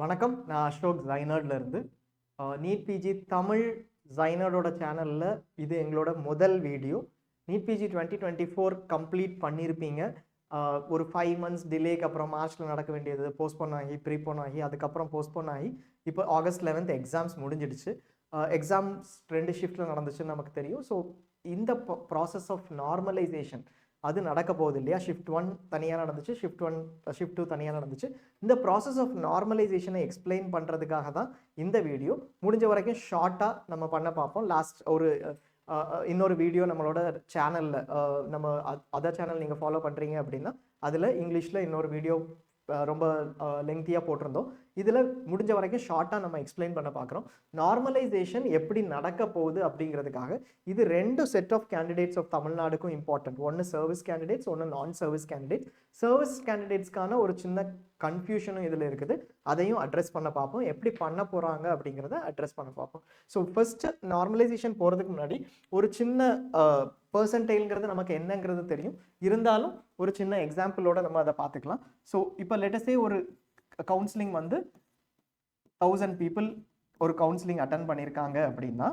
வணக்கம். நான் அசோக் ஜைனர்ட்ல இருந்து. நீட் பிஜி தமிழ் ஜைனர்டோட சேனல்ல இது எங்களோட முதல் வீடியோ. நீட் பிஜி 2024 கம்ப்ளீட் பண்ணியிருப்பீங்க. ஒரு 5 மந்த்ஸ் டிலேக்கு அப்புறம் மார்ச்ல நடக்க வேண்டியது போஸ்ட்போன் ஆகி ப்ரீபோன் ஆகி அதுக்கப்புறம் போஸ்ட்போன் ஆகி இப்போ ஆகஸ்ட் 11th எக்ஸாம்ஸ் முடிஞ்சிடுச்சு. எக்ஸாம்ஸ் 2 ஷிஃப்ட்ல நடந்துச்சுன்னு நமக்கு தெரியும். ஸோ இந்த ப்ராசஸ் ஆஃப் நார்மலைசேஷன் அது நடக்க போகுது இல்லையா? ஷிஃப்ட் 1 தனியாக நடந்துச்சு, ஷிஃப்ட் 2 தனியாக நடந்துச்சு. இந்த ப்ராசஸ் ஆஃப் நார்மலைசேஷனை எக்ஸ்பிளைன் பண்ணுறதுக்காக தான் இந்த வீடியோ. முடிஞ்ச வரைக்கும் ஷார்ட்டாக நம்ம பண்ண பார்ப்போம். லாஸ்ட் ஒரு இன்னொரு வீடியோ நம்மளோட சேனலில் நம்ம அதர் சேனல் நீங்கள் ஃபாலோ பண்ணுறீங்க அப்படின்னா அதில் இங்கிலீஷில் இன்னொரு வீடியோ ரொம்ப லெங்க்தியாக போட்டிருந்தோம். இதில் முடிஞ்ச வரைக்கும் ஷார்ட்டாக நம்ம எக்ஸ்பிளைன் பண்ண பார்க்குறோம். நார்மலைசேஷன் எப்படி நடக்க போகுது அப்படிங்கிறதுக்காக இது 2 செட் ஆஃப் கேண்டிடேட்ஸ் ஆஃப் தமிழ்நாடுக்கும் இம்பார்ட்டன்ட். ஒன்று சர்வீஸ் கேண்டிடேட்ஸ், ஒன்று நான் சர்வீஸ் கேண்டிடேட்ஸ். சர்வீஸ் கேண்டிடேட்ஸ்க்கான ஒரு சின்ன கன்ஃபியூஷனும் இதில் இருக்குது. அதையும் அட்ரஸ் பண்ண பார்ப்போம். எப்படி பண்ண போகிறாங்க அப்படிங்கிறத அட்ரஸ் பண்ண பார்ப்போம். ஸோ ஃபர்ஸ்ட் நார்மலைசேஷன் போகிறதுக்கு முன்னாடி ஒரு சின்ன பெர்சன்டைல்ங்கிறது நமக்கு என்னங்கிறது தெரியும். இருந்தாலும் ஒரு சின்ன எக்ஸாம்பிளோட நம்ம அதை பார்த்துக்கலாம். ஸோ இப்போ லெட்டஸே ஒரு கவுன்சிலிங் வந்து 1000 பீப்புள் ஒரு கவுன்சிலிங் அட்டன் பண்ணியிருக்காங்க அப்படின்னா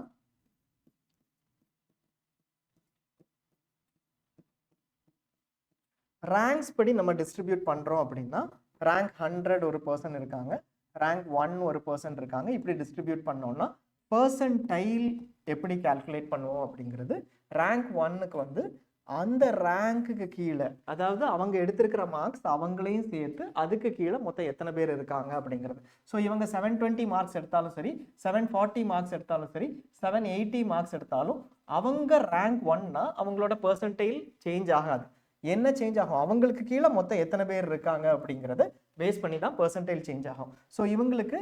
ரேங்க்ஸ் படி நம்ம டிஸ்ட்ரிபியூட் பண்ணுறோம் அப்படின்னா ரேங்க் 100 ஒரு பர்சன் இருக்காங்க, ரேங்க் 1 ஒரு பர்சன் இருக்காங்க. இப்படி டிஸ்ட்ரிபியூட் பண்ணோம்னா பர்சன்டைல் எப்படி கால்குலேட் பண்ணுவோம் அப்படிங்கிறது ரேங்க் 1க்கு வந்து அந்த ரேங்க்குக்கு கீழே, அதாவது அவங்க எடுத்திருக்கிற மார்க்ஸ் அவங்களையும் சேர்த்து அதுக்கு கீழே மொத்தம் எத்தனை பேர் இருக்காங்க அப்படிங்கிறது. ஸோ இவங்க 720 மார்க்ஸ் எடுத்தாலும் சரி, 740 மார்க்ஸ் எடுத்தாலும் சரி, 780 மார்க்ஸ் எடுத்தாலும் அவங்க ரேங்க் 1னா அவங்களோட பர்சன்டைல் சேஞ்ச் ஆகாது. என்ன சேஞ்ச் ஆகும்? அவங்களுக்கு கீழே மொத்தம் எத்தனை பேர் இருக்காங்க அப்படிங்கிறத பேஸ் பண்ணி தான் பர்சன்டைல் சேஞ்ச் ஆகும். ஸோ இவங்களுக்கு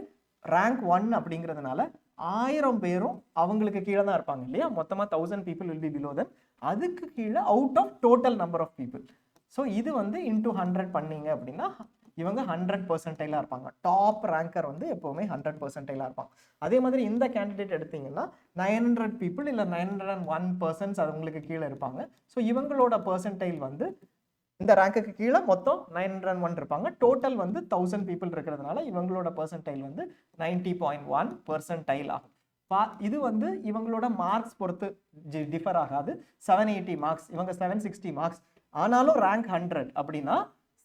ரேங்க் 1 அப்படிங்கிறதுனால 1000 பேரும் அவங்களுக்கு கீழே தான் இருப்பாங்க இல்லையா? மொத்தமாக 1000 people will be below then. அதுக்கு கீழே out of total number of people. So இது வந்து இன்டூ 100 பண்ணீங்க அப்படின்னா இவங்க 100% இருப்பாங்க. டாப் ரேங்கர் வந்து எப்போவுமே 100% இருப்பாங்க. அதே மாதிரி இந்த கேண்டிடேட் எடுத்தீங்கன்னா 900 பீப்புள் இல்லை 901 பர்சன்ஸ் அவங்களுக்கு கீழே இருப்பாங்க. ஸோ இவங்களோட பர்சன்டைல் வந்து இந்த ரேங்குக்கு கீழே மொத்தம் 901 இருப்பாங்க. டோட்டல் வந்து 1000 பீப்புள் இருக்கிறதுனால இவங்களோட பர்சன்டைல் வந்து 90.1% ஆகும். இது வந்து இவங்களோட மார்க்ஸ் பொறுத்து டிஃபர் ஆகாது. 780 மார்க்ஸ், இவங்க 760 மார்க்ஸ், ஆனாலும் ரேங்க் 100 அப்படின்னா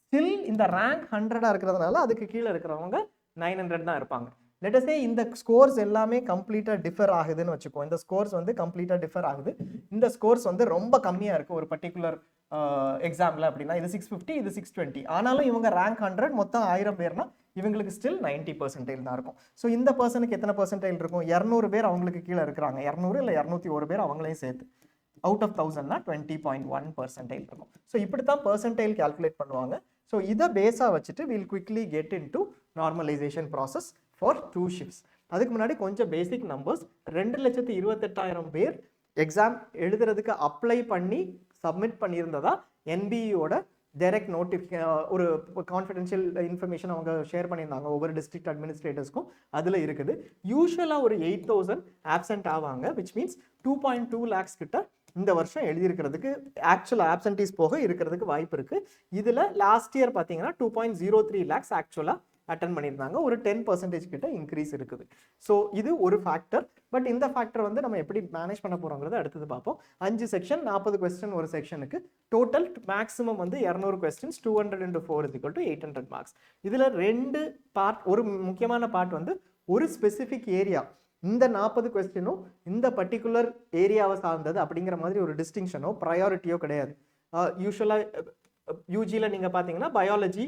ஸ்டில் இந்த ரேங்க் 100 இருக்கிறதுனால அதுக்கு கீழே இருக்கிறவங்க 900 தான் இருப்பாங்க. லெட் அஸ் சே இந்த ஸ்கோர்ஸ் எல்லாமே கம்ப்ளீட்டாக டிஃபர் ஆகுதுன்னு வச்சுக்கோ. இந்த ஸ்கோர்ஸ் வந்து கம்ப்ளீட்டாக டிஃபர் ஆகுது. இந்த ஸ்கோர்ஸ் வந்து ரொம்ப கம்மியாக இருக்குது ஒரு பர்டிகுலர் எக்ஸாம்பிள் அப்படின்னா இது 650, இது 620, ஆனாலும் இவங்க ரேங்க் 100, மொத்தம் 1000 பேர்னா இவங்களுக்கு ஸ்டில் 90% தான் இருக்கும். ஸோ இந்த பர்சனுக்கு எத்தனை பர்சன்டைல் இருக்கும்? 200 பேர் அவங்களுக்கு கீழே இருக்கிறாங்க, 200 இல்லை 201 பேர் அவங்களையும் சேர்த்து அவுட் ஆஃப் 1000னா 20.1% இருக்கும். ஸோ இப்படி தான் பர்சன்டைல் கால்குலேட் பண்ணுவாங்க. ஸோ இதை பேஸாக வச்சுட்டு will quickly get into normalisation process for 2 shifts. அதுக்கு முன்னாடி கொஞ்சம் பேசிக் நம்பர்ஸ். 2,28,000 பேர் எக்ஸாம் எழுதுறதுக்கு அப்ளை பண்ணி சப்மிட் பண்ணியிருந்ததா என்பிஇயோட டைரக்ட் ஒரு கான்ஃபிடென்ஷியல் இன்ஃபர்மேஷன் அவங்க ஷேர் பண்ணியிருந்தாங்க ஒவ்வொரு டிஸ்ட்ரிக்ட் அட்மினிஸ்ட்ரேட்டர்ஸ்க்கும். அதில் இருக்குது. யூஸ்வலாக ஒரு 8000 ஆப்சென்ட் ஆவாங்க, விச் மீன்ஸ் 2.2 lakhs கிட்ட இந்த வருஷம் எழுதியிருக்கிறதுக்கு ஆக்சுவல் ஆப்சென்டீஸ் போக இருக்கிறதுக்கு வாய்ப்பு இருக்குது. இதில் லாஸ்ட் இயர் பார்த்தீங்கன்னா 2.03 lakhs ஆக்சுவலாக அட்டன் பண்ணியிருந்தாங்க. ஒரு 10% கிட்ட இன்க்ரீஸ் இருக்குது. ஸோ இது ஒரு ஃபேக்டர். பட் இந்த ஃபேக்டர் வந்து நம்ம எப்படி மேனேஜ் பண்ண போகிறோங்கிறத அடுத்தது பார்ப்போம். 5 செக்ஷன், 40 கொஸ்டின் ஒரு செக்ஷனுக்கு. டோட்டல் மேக்ஸிமம் வந்து 200 கொஸ்டின்ஸ், 200 × 4 = 800 மார்க்ஸ். இதில் 2 பார்ட். ஒரு முக்கியமான பார்ட் வந்து ஒரு ஸ்பெசிஃபிக் ஏரியா, இந்த 40 கொஸ்டினும் இந்த பர்டிகுலர் ஏரியாவை சார்ந்தது அப்படிங்கிற மாதிரி ஒரு டிஸ்டிங்ஷனோ ப்ரையாரிட்டியோ கிடையாது. யூஸ்வலாக யூஜியில் நீங்கள் பார்த்தீங்கன்னா biology,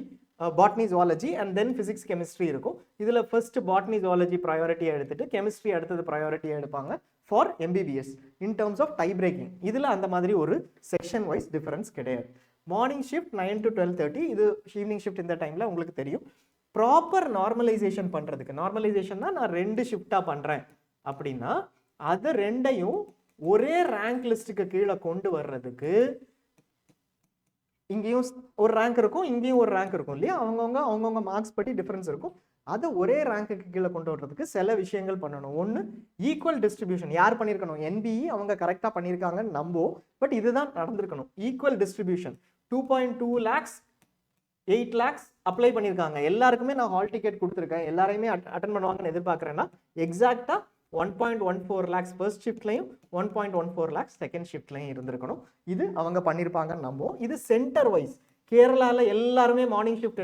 botany, zoology and then physics, chemistry இருக்கும். இதில் ஃபர்ஸ்ட் பாட்னி, ஜுவாலஜி ப்ரையாரிட்டியை எடுத்துட்டு கெமிஸ்ட்ரி அடுத்தது ப்ரையாரிட்டியை எடுப்பாங்க for MBBS in terms of tie breaking. இதில் அந்த மாதிரி ஒரு செக்ஷன் வைஸ் டிஃபரன்ஸ் கிடையாது. மார்னிங் ஷிஃப்ட் 9 to 12:30, இது ஈவினிங் ஷிஃப்ட். இந்த டைமில் உங்களுக்கு தெரியும் ப்ராப்பர் நார்மலைசேஷன் பண்ணுறதுக்கு. நார்மலைசேஷன்னா நான் 2 ஷிஃப்டாக பண்ணுறேன் அப்படின்னா அது 2ஐயும் ஒரே ரேங்க் லிஸ்ட்டுக்கு கீழே கொண்டு வர்றதுக்கு இங்கேயும் ஒரு ரேங்க் இருக்கும், இங்கேயும் ஒரு ரேங்க் இருக்கும் இல்லையா? அவங்கவுங்க மார்க்ஸ் பற்றி டிஃபரன்ஸ் இருக்கும். அதை ஒரே ரேங்க்குக்கு கீழே கொண்டு வர்றதுக்கு சில விஷயங்கள் பண்ணணும். ஒன்று, ஈக்குவல் டிஸ்ட்ரிபியூஷன். யார் பண்ணியிருக்கணும்? என்பிஇ அவங்க கரெக்டாக பண்ணியிருக்காங்கன்னு நம்புவோம். பட் இதுதான் நடந்திருக்கணும். Equal distribution. 2.2 lakhs 8 lakhs apply பண்ணியிருக்காங்க. எல்லாருக்குமே நான் ஹால் டிக்கெட் கொடுத்துருக்கேன், எல்லாரையுமே அட்டன் பண்ணுவாங்கன்னு எதிர்பார்க்குறேன்னா எக்ஸாக்டாக 1.14 lakhs ஃபர்ஸ்ட் ஷிஃப்ட்லையும் 1.14 lakhs செகண்ட் ஷிஃப்ட்லையும் இருந்திருக்கணும். இது அவங்க பண்ணியிருப்பாங்கன்னு நம்புவோம். இது சென்டர் வைஸ் கேரளாவில் எல்லாருமே மார்னிங் ஷிஃப்ட்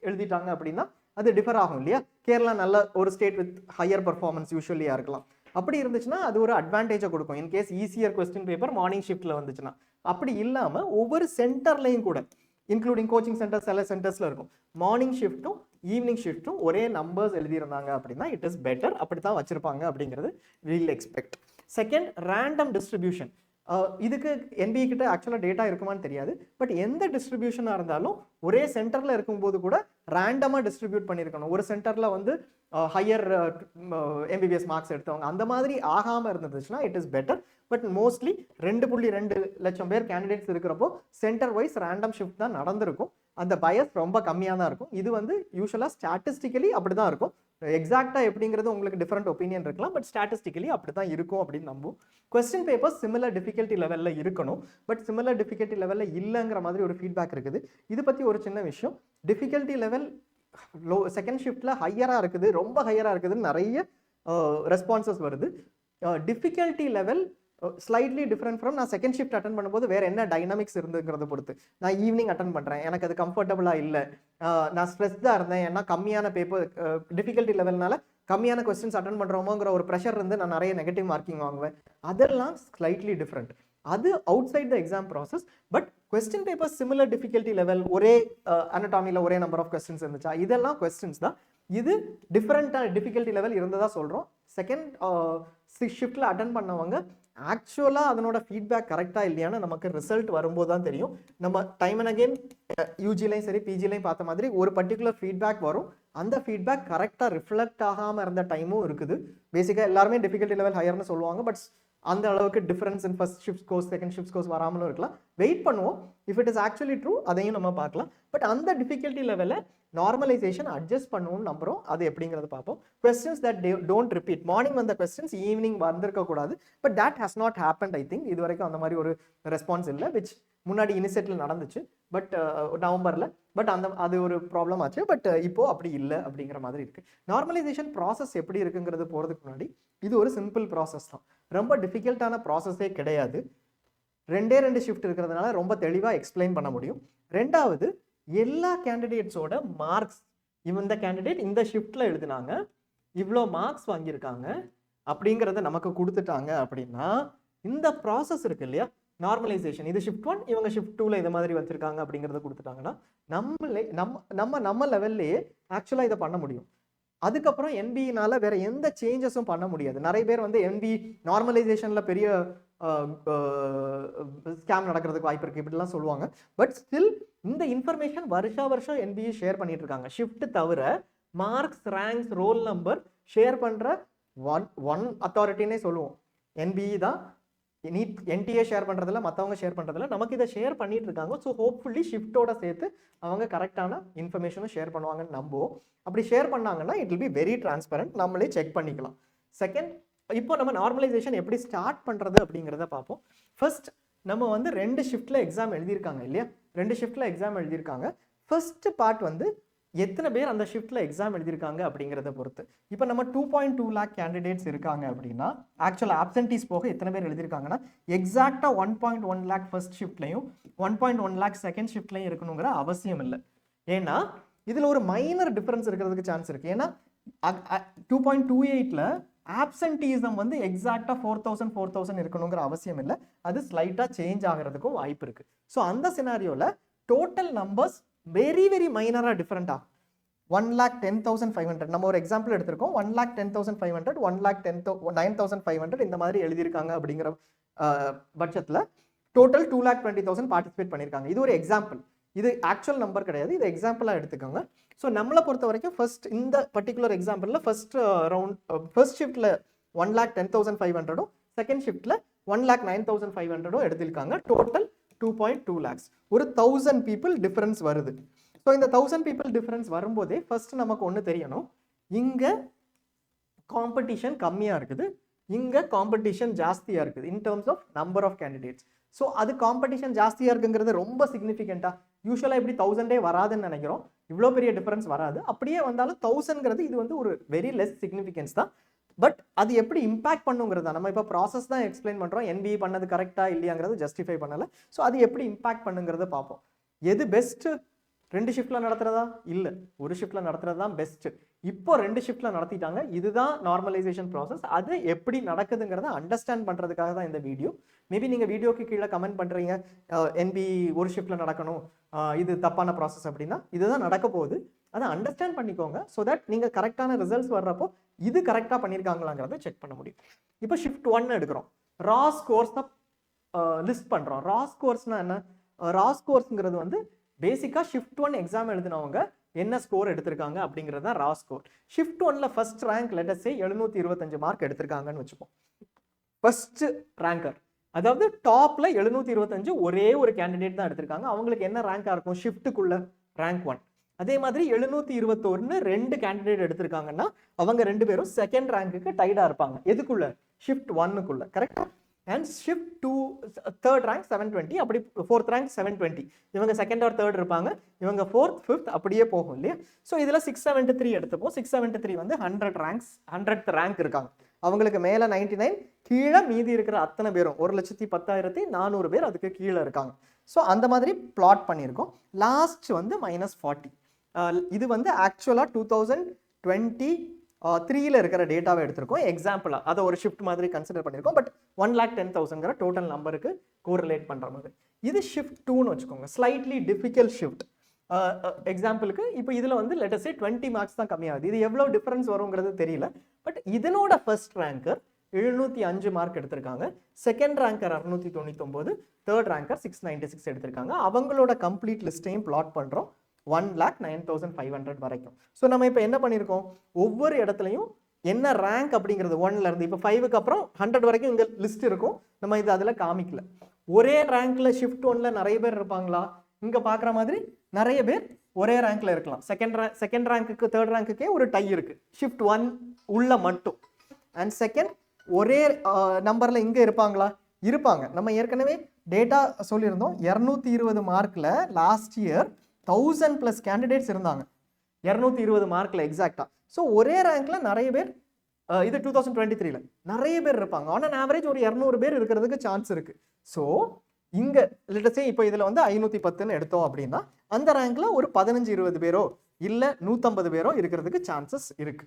எழுதிட்டாங்க அப்படின்னா அது டிஃபர் ஆகும் இல்லையா. கேரளா நல்ல ஒரு ஸ்டேட் வித் ஹையர் பர்ஃபார்மன்ஸ் யூஸ்வலியாக இருக்கலாம். அப்படி இருந்துச்சுன்னா அது ஒரு அட்வான்டேஜை கொடுக்கும் in case easier question paper morning ஷிஃப்ட்டில் வந்துச்சுன்னா. அப்படி இல்லாமல் ஒவ்வொரு சென்டர்லையும் கூட இன்க்ளூடிங் கோச்சிங் சென்டர்ஸ் சில சென்டர்ஸில் இருக்கும் மார்னிங் ஷிஃப்ட்டும் ஈவினிங் ஷிஃப்ட்டும் ஒரே நம்பர்ஸ் எழுதியிருந்தாங்க அப்படின்னா இட் இஸ் பெட்டர். அப்படி தான் வச்சுருப்பாங்க அப்படிங்கிறது will expect. Second, random distribution. இதுக்கு என்பிஏ கிட்ட ஆக்சுவலாக டேட்டா இருக்குமான்னு தெரியாது. பட் எந்த டிஸ்ட்ரிபியூஷனாக இருந்தாலும் ஒரே சென்டரில் இருக்கும்போது கூட ரேண்டமாக டிஸ்ட்ரிபியூட் பண்ணியிருக்கணும். ஒரு சென்டரில் வந்து ஹையர் எம்பிபிஎஸ் மார்க்ஸ் எடுத்தவங்க அந்த மாதிரி ஆகாமல் இருந்துச்சுன்னா it is better. But mostly 2.2 லட்சம் பேர் கேண்டிடேட்ஸ் இருக்கிறப்போ சென்டர் வைஸ் ரேண்டம் ஷிஃப்ட் தான் நடந்திருக்கும். அந்த பயஸ் ரொம்ப கம்மியாக தான் இருக்கும். இது வந்து யூஸ்வலாக ஸ்டாட்டிஸ்டிக்கலி அப்படி தான் இருக்கும். எக்ஸாக்டாக எப்படிங்கிறது உங்களுக்கு டிஃப்ரெண்ட் ஒப்பீனியன் இருக்கலாம். பட் ஸ்டாட்டிஸ்டிக்கலி அப்படி தான் இருக்கும் அப்படின்னு நம்புவோம். கொஸ்டின் பேப்பர்ஸ் சிமிலர் டிஃபிகல்ட்டி லெவலில் இருக்கணும். பட் சிமிலர் டிஃபிகல்ட்டி லெவலில் இல்லைங்கிற மாதிரி ஒரு ஃபீட்பேக் இருக்குது. இது பற்றி ஒரு சின்ன விஷயம், டிஃபிகல்ட்டி லெவல் லோ செகண்ட் ஷிஃப்ட்டில் ஹையராக இருக்குது, ரொம்ப ஹையராக இருக்குதுன்னு நிறைய ரெஸ்பான்சஸ் வருது. Difficulty level slightly different from நான் செகண்ட் ஷிஃப்ட் அட்டன் பண்ணும்போது வேறு என்ன டைனமிக்ஸ் இருந்துங்கிறத பொறுத்து. நான் ஈவினிங் அட்டன் பண்ணுறேன், எனக்கு அது கம்ஃபர்டபுளாக இல்லை, நான் ஸ்ட்ரெஸ்டாக இருந்தேன், ஏன்னா கம்மியான பேப்பர் டிஃபிகல்ட்டி லெவல்னால கம்மியான கொஸ்டின்ஸ் அட்டன் பண்ணுறோமோங்கிற ஒரு ப்ரெஷர் இருந்து நான் நிறைய நெகட்டிவ் மார்க்கிங் வாங்குவேன். அதெல்லாம் ஸ்லைட்லி டிஃப்ரெண்ட். அது outside the exam process. But question paper similar difficulty level, ஒரே அனடாமியில் ஒரே நம்பர் ஆஃப் கொஸ்டின்ஸ் இருந்துச்சா, இதெல்லாம் கொஸ்டின்ஸ் தான். இது டிஃப்ரெண்ட்டான டிஃபிகல்ட்டி லெவல் இருந்ததா சொல்கிறோம். செகண்ட் ஷிஃப்ட்டில் அட்டன் பண்ணவங்க ஆக்சுவலாக அதனோட ஃபீட்பேக் கரெக்டாக இல்லையான்னு நமக்கு ரிசல்ட் வரும்போது தான் தெரியும். நம்ம டைம் அண்ட் அகெயின் யூஜிலையும் சரி பிஜிலையும் பார்த்த மாதிரி ஒரு பர்டிகுலர் ஃபீட்பேக் வரும். அந்த ஃபீட்பேக் கரெக்டாக ரிஃப்ளெக்ட் ஆகாமல் இருந்த டைமும் இருக்குது. பேசிக்காக எல்லாருமே டிஃபிகல்ட்டி லெவல் ஹையர்னு சொல்லுவாங்க. பட் அந்த அளவுக்கு difference in first shift scores second shift scores வராமலும் இருக்கலாம். வெயிட் பண்ணுவோம். If it is actually true அதையும் நம்ம பார்க்கலாம். பட் அந்த டிஃபிகல்ட்டி லெவலில் நார்மலைசேஷன் அட்ஜஸ்ட் பண்ணுவோம்னு நம்புறோம். அது எப்படிங்கிறத பார்ப்போம். Questions that don't repeat, morning வந்த கொஸ்டின்ஸ் ஈவினிங் வந்திருக்கக்கூடாது. But that has not happened. I think இது வரைக்கும் அந்த மாதிரி ஒரு ரெஸ்பான்ஸ் இல்லை. விச் முன்னாடி இனிஷியேட்டில் நடந்துச்சு பட் நவம்பரில். பட் அது ஒரு ப்ராப்ளம் ஆச்சு. பட் இப்போ அப்படி இல்லை அப்படிங்கிற மாதிரி இருக்குது. நார்மலைசேஷன் ப்ராசஸ் எப்படி இருக்குங்கிறது போகிறதுக்கு முன்னாடி இது ஒரு சிம்பிள் ப்ராசஸ் தான், ரொம்ப டிஃபிகல்ட்டான ப்ராசஸே கிடையாது. 2 ஷிஃப்ட் இருக்கிறதுனால ரொம்ப தெளிவாக எக்ஸ்பிளைன் பண்ண முடியும். ரெண்டாவது, எல்லா கேண்டிடேட்ஸோட மார்க்ஸ், இந்த கேண்டிடேட் இந்த ஷிஃப்ட்டில் எழுதினாங்க, இவ்வளோ மார்க்ஸ் வாங்கியிருக்காங்க அப்படிங்கிறத நமக்கு கொடுத்துட்டாங்க அப்படின்னா இந்த ப்ராசஸ் இருக்கு இல்லையா, நார்மலைசேஷன், இது ஷிஃப்ட் 1 இவங்க ஷிஃப்ட் 2ல இதை மாதிரி வச்சிருக்காங்க அப்படிங்கிறத கொடுத்துட்டாங்கன்னா நம்ம லெவல்லையே ஆக்சுவலாக இதை பண்ண முடியும். அதுக்கப்புறம் என்பினால வேற எந்த சேஞ்சஸும் பண்ண முடியாது. நிறைய பேர் வந்து என்பி நார்மலைசேஷனில் பெரிய ஸ்கேம் நடக்கிறதுக்கு வாய்ப்பு இருக்குது இப்படிலாம் சொல்லுவாங்க. பட் ஸ்டில் இந்த இன்ஃபர்மேஷன் வருஷம் என்பிஏ ஷேர் பண்ணிட்டு இருக்காங்க. ஷிஃப்ட் தவிர marks, ranks, roll number share பண்ணுற ஒன் அத்தாரிட்டினே சொல்லுவோம் என்பிஇ தான். என்டிஏ ஷேர் பண்ணுறதில்ல, மற்றவங்க ஷேர் பண்ணுறதில்ல, நமக்கு இதை ஷேர் பண்ணிட்டு இருக்காங்க. ஸோ ஹோப்ஃபுல்லி ஷிஃப்ட்டோட சேர்த்து அவங்க கரெக்டான இன்ஃபர்மேஷனும் ஷேர் பண்ணுவாங்கன்னு நம்புவோம். அப்படி ஷேர் பண்ணாங்கன்னா it will be very transparent, நம்மளே செக் பண்ணிக்கலாம். செகண்ட், இப்போ நம்ம நார்மலைசேஷன் எப்படி ஸ்டார்ட் பண்ணுறது அப்படிங்கிறத பார்ப்போம். ஃபர்ஸ்ட் நம்ம வந்து 2 ஷிஃப்ட்டில் எக்ஸாம் எழுதியிருக்காங்க இல்லையா, 2 ஷிஃப்ட்டில் எக்ஸாம் எழுதியிருக்காங்க. ஃபர்ஸ்ட் பார்ட் வந்து எத்தனை பேர் அந்த ஷிஃப்ட்டில் எக்ஸாம் எழுதியிருக்காங்க அப்படிங்கிறத பொறுத்து. இப்போ நம்ம 2.2 lakh கேண்டிடேட்ஸ் இருக்காங்க அப்படின்னா ஆக்சுவல் ஆப்சன்டீஸ் போக எத்தனை பேர் எழுதியிருக்காங்கன்னா எக்ஸாக்டாக 1.1 lakh ஃபர்ஸ்ட் ஷிஃப்ட்லையும் 1.1 lakh செகண்ட் ஷிஃப்ட்லையும் இருக்கணுங்கிற அவசியம் இல்லை. ஏன்னா இதில் ஒரு மைனர் டிஃபரன்ஸ் இருக்கிறதுக்கு சான்ஸ் இருக்குது. ஏன்னா 2.28ல் ஆப்சன்டீசம் வந்து எக்ஸாக்டாக 4,000 இருக்கணுங்கிற அவசியம் இல்லை. அது ஸ்லைட்டாக சேஞ்ச் ஆகிறதுக்கும் வாய்ப்பு இருக்குது. ஸோ அந்த சினாரியோவில் டோட்டல் நம்பர்ஸ் வெரி வெரி மைனராக டிஃப்ரெண்ட் ஆகும். 1,10,500 நம்ம ஒரு எக்ஸாம்பிள் எடுத்திருக்கோம். 1,10,500 1,09,500 இந்த மாதிரி எழுதியிருக்காங்க அப்படிங்கிற பட்சத்தில் டோட்டல் 2,20,000 பார்ட்டிசிபேட் பண்ணியிருக்காங்க. இது ஒரு எக்ஸாம்பிள், இது ஆக்சுவல் நம்பர் கிடையாது, இது எக்ஸாம்பிளாக எடுத்துக்கோங்க. ஸோ நம்மளை பொறுத்த வரைக்கும் ஃபர்ஸ்ட் இந்த பர்டிகுலர் எக்ஸாம்பிளில் ஃபர்ஸ்ட் ஃபர்ஸ்ட் ஷிஃப்ட்டில் 1,10,500 செகண்ட் ஷிஃப்ட்டில் 1,09,500 எடுத்திருக்காங்க. Total 2.2 lakhs. ஒரு 1,000 people டிஃபரன்ஸ் வருது. ஸோ இந்த 1,000 people டிஃபரன்ஸ் வரும்போதே ஃபர்ஸ்ட் நமக்கு ஒன்று தெரியணும், இங்கே காம்படிஷன் கம்மியாக இருக்குது, இங்கே காம்படிஷன் ஜாஸ்தியாக இருக்குது in terms of number of candidates. So அது காம்படிஷன் ஜாஸ்தியாக இருக்குங்கிறது ரொம்ப சிக்னிஃபிகண்ட்டாக யூஸ்வலாக எப்படி 1000 வராதுன்னு நினைக்கிறோம். இவ்வளோ பெரிய டிஃபரன்ஸ் வராது. அப்படியே வந்தாலும் 1000ங்கிறது இது வந்து ஒரு வெரி லெஸ் சிக்னிஃபிகன்ஸ் தான். பட் அது எப்படி இம்பாக்ட் பண்ணுங்கிறது தான். நம்ம இப்போ ப்ராசஸ் தான் எக்ஸ்பிளைன் பண்ணுறோம். என்பிஇ பண்ணது கரெக்டாக இல்லையாங்கிறது ஜஸ்டிஃபை பண்ணலை. ஸோ அது எப்படி இம்பாக்ட் பண்ணுங்கிறத பார்ப்போம். எது பெஸ்ட்டு? 2 ஷிஃப்ட்டில் நடத்துகிறதா? இல்லை, ஒரு ஷிஃப்ட்டில் நடத்துறது தான் பெஸ்ட்டு. இப்போ 2 ஷிஃப்ட்டில் நடத்திட்டாங்க. இதுதான் நார்மலைசேஷன் ப்ராசஸ். அது எப்படி நடக்குதுங்கிறத அண்டர்ஸ்டாண்ட் பண்ணுறதுக்காக தான் இந்த வீடியோ. மேபி நீங்கள் வீடியோக்கு கீழே கமெண்ட் பண்ணுறீங்க, என்பிஇ ஒரு ஷிஃப்ட்டில் நடக்கணும், இது தப்பான ப்ராசஸ் அப்படின்னா இதுதான் நடக்க போகுது. அதை அண்டர்ஸ்டாண்ட் பண்ணிக்கோங்க. ஸோ தட் நீங்கள் கரெக்டான ரிசல்ட்ஸ் வர்றப்போ இது கரெக்டாக பண்ணியிருக்காங்களாங்கிறத செக் பண்ண முடியும். இப்போ ஷிஃப்ட் 1 எடுக்கிறோம். ரா ஸ்கோர்ஸ் தான் லிஸ்ட் பண்ணுறோம். ரா ஸ்கோர்ஸ்னா என்ன? ரா ஸ்கோர்ஸ்ங்கிறது வந்து பேசிக்காக ஷிஃப்ட் 1 எக்ஸாம் எழுதினவங்க என்ன ஸ்கோர் எடுத்திருக்காங்க அப்படிங்கிறது தான் ரா ஸ்கோர். ஷிஃப்ட் 1ல ஃபர்ஸ்ட் ரேங்க் லெட்டஸ் 725 மார்க் எடுத்திருக்காங்கன்னு வச்சுப்போம். ஃபர்ஸ்ட் ரேங்கர், அதாவது டாப்ல 725 ஒரே ஒரு கேண்டிடேட் தான் எடுத்திருக்காங்க. அவங்களுக்கு என்ன ரேங்காக இருக்கும்? ஷிஃப்ட்டுக்குள்ள ரேங்க் 1. அதே மாதிரி 721 2 கேண்டிடேட் எடுத்திருக்காங்கன்னா அவங்க 2 பேரும் செகண்ட் ரேங்க்குக்கு டைடா இருப்பாங்க. எதுக்குள்ள? ஷிஃப்ட் 1க்குள்ள. கரெக்டா? அண்ட் ஷிஃப்ட் 2 தேர்ட் ரேங்க் 720, அப்படி ஃபோர்த் ரேங்க் 720. இவங்க செகண்ட் ஆர் தேர்ட் இருப்பாங்க, இவங்க ஃபோர்த் ஃபிஃப்த் அப்படியே போகும் இல்லையா? ஸோ இதில் 673 எடுத்துப்போம். 673 வந்து 100th ரேங்க் இருக்காங்க. அவங்களுக்கு மேலே 99, கீழே மீதி இருக்கிற அத்தனை பேரும் 1,10,400 பேர் அதுக்கு கீழே இருக்காங்க. ஸோ அந்த மாதிரி பிளாட் பண்ணியிருக்கோம். லாஸ்ட் வந்து -40. இது வந்து ஆக்சுவலாக 2023ல இருக்கிற டேட்டாவை எடுத்திருக்கோம் எக்ஸாம்பிளாக. அதை ஒரு ஷிஃப்ட் மாதிரி கன்சிடர் பண்ணியிருக்கோம். பட் 1,10,000ங்கிற டோட்டல் நம்பருக்கு கோரிலேட் பண்ணுற மாதிரி. இது ஷிஃப்ட் 2ன்னு வச்சுக்கோங்க. Slightly difficult shift. எக்ஸாம்பிளுக்கு இப்போ இதில் வந்து லெட்டஸ் சே 20 மார்க்ஸ் தான் கம்மியாகுது. இது எவ்வளோ டிஃபரன்ஸ் வருங்கிறது தெரியல. பட் இதனோட ஃபர்ஸ்ட் ரேங்கர் 705 மார்க் எடுத்திருக்காங்க. செகண்ட் ரேங்கர் 699, தேர்ட் ரேங்கர் 696 எடுத்திருக்காங்க. அவங்களோட கம்ப்ளீட் லிஸ்ட்டையும் பிளாட் பண்ணுறோம் 1,09,500 வரைக்கும். ஸோ நம்ம இப்போ என்ன பண்ணியிருக்கோம்? ஒவ்வொரு இடத்துலையும் என்ன ரேங்க் அப்படிங்கிறது 1ல இருந்து இப்போ 5க்கு அப்புறம் 100 வரைக்கும் இங்கே லிஸ்ட் இருக்கும். நம்ம இது அதில் காமிக்கல. ஒரே ரேங்க்ல ஷிஃப்ட் 1ல நிறைய பேர் இருப்பாங்களா? இங்கே பார்க்குற மாதிரி நிறைய பேர் ஒரே ரேங்க்ல இருக்கலாம். செகண்ட் ரேங்க்குக்கு தேர்ட் ரேங்க்குக்கே ஒரு டை இருக்கு ஷிஃப்ட் 1 உள்ள மட்டும். அண்ட் செகண்ட் ஒரே நம்பர்ல இங்கே இருப்பாங்களா? இருப்பாங்க. நம்ம ஏற்கனவே டேட்டா சொல்லியிருந்தோம். 220 மார்க்ல லாஸ்ட் இயர் 1000+ கேண்டிடேட்ஸ் இருந்தாங்க. 220 மார்க்ல எக்ஸாக்டா. ஸோ ஒரே ரேங்க்ல நிறைய பேர், இது 2023ல நிறைய பேர் இருப்பாங்க. ஆன் அன் ஆவரேஜ் ஒரு 200 பேர் இருக்கிறதுக்கு சான்ஸ் இருக்கு. ஸோ இங்க லெட்டஸ் இப்போ இதுல வந்து 510ன்னு எடுத்தோம் அப்படின்னா அந்த ரேங்க்ல ஒரு 15-20 பேரோ இல்ல 150 பேரோ இருக்கிறதுக்கு சான்சஸ் இருக்கு.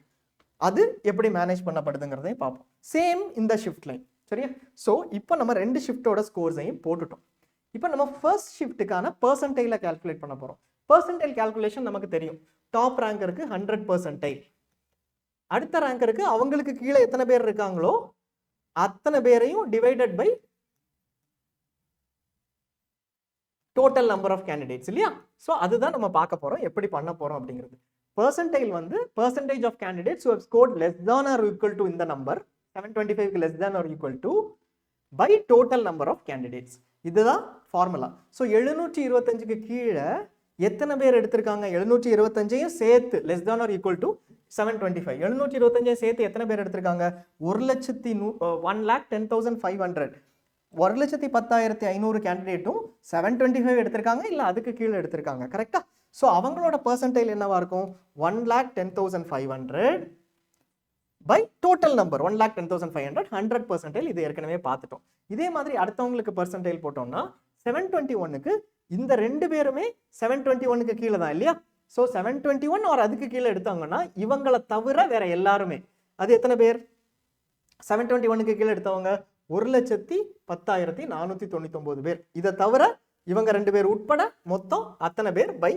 அது எப்படி மேனேஜ் பண்ணப்படுதுங்கிறதையும் பார்ப்போம். சேம் இந்த ஷிஃப்ட் லைன். சரியா? ஸோ இப்போ நம்ம 2 ஷிஃப்டோட ஸ்கோர்ஸையும் போட்டுட்டோம். இப்போ நம்ம ஃபர்ஸ்ட் ஷிஃப்ட்டுக்கான பெர்சன்டைல கால்குலேட் பண்ண போறோம். பெர்சன்டைல் கால்குலேஷன் நமக்கு தெரியும். டாப் ரேங்கருக்கு 100%. அடுத்த ரேங்கருக்கு அவங்களுக்கு கீழே எத்தனை பேர் இருக்காங்களோ அத்தனை பேரையும் divided by total number of candidates இல்லையா? ஸோ அதுதான் நம்ம பார்க்க போறோம், எப்படி பண்ண போறோம் அப்படிங்கிறது. பெர்சன்டைல் வந்து percentage of candidates who have scored less than or equal to இந்த number 725க்கு less than or equal to by total number of candidates. இதுதான் ஃபார்முலா. ஸோ 725க்கு கீழே எத்தனை பேர் எடுத்திருக்காங்க? 725ஐயும் சேர்த்து less than or equal to 725. 725ஐயும் சேர்த்து எத்தனை பேர் எடுத்திருக்காங்க? 1,10,500. 1,10,500 கேண்டிடேட்டும் 725 எடுத்திருக்காங்க, இல்லை அதுக்கு கீழே எடுத்திருக்காங்க. கரெக்டா? ஸோ அவங்களோட பெர்சன்டைல் என்னவா இருக்கும்? 1,10,500 பை டோட்டல் நம்பர் 1,10,500, 100%. இது ஏற்கனவே பார்த்துட்டோம். இதே மாதிரி அடுத்தவங்களுக்கு பெர்சன்டைல் போட்டோம்னா 721க்கு இந்த 2 பேருமே 721க்கு கீழே தான் இல்லையா? ஸோ 721 or அதுக்கு கீழே எடுத்தாங்கன்னா இவங்களை தவிர வேற எல்லாருமே, அது எத்தனை பேர்? 721க்கு கீழே எடுத்தவங்க 1,10,499 பேர். இதை தவிர இவங்க 2 பேர் உட்பட மொத்தம் அத்தனை பேர் பை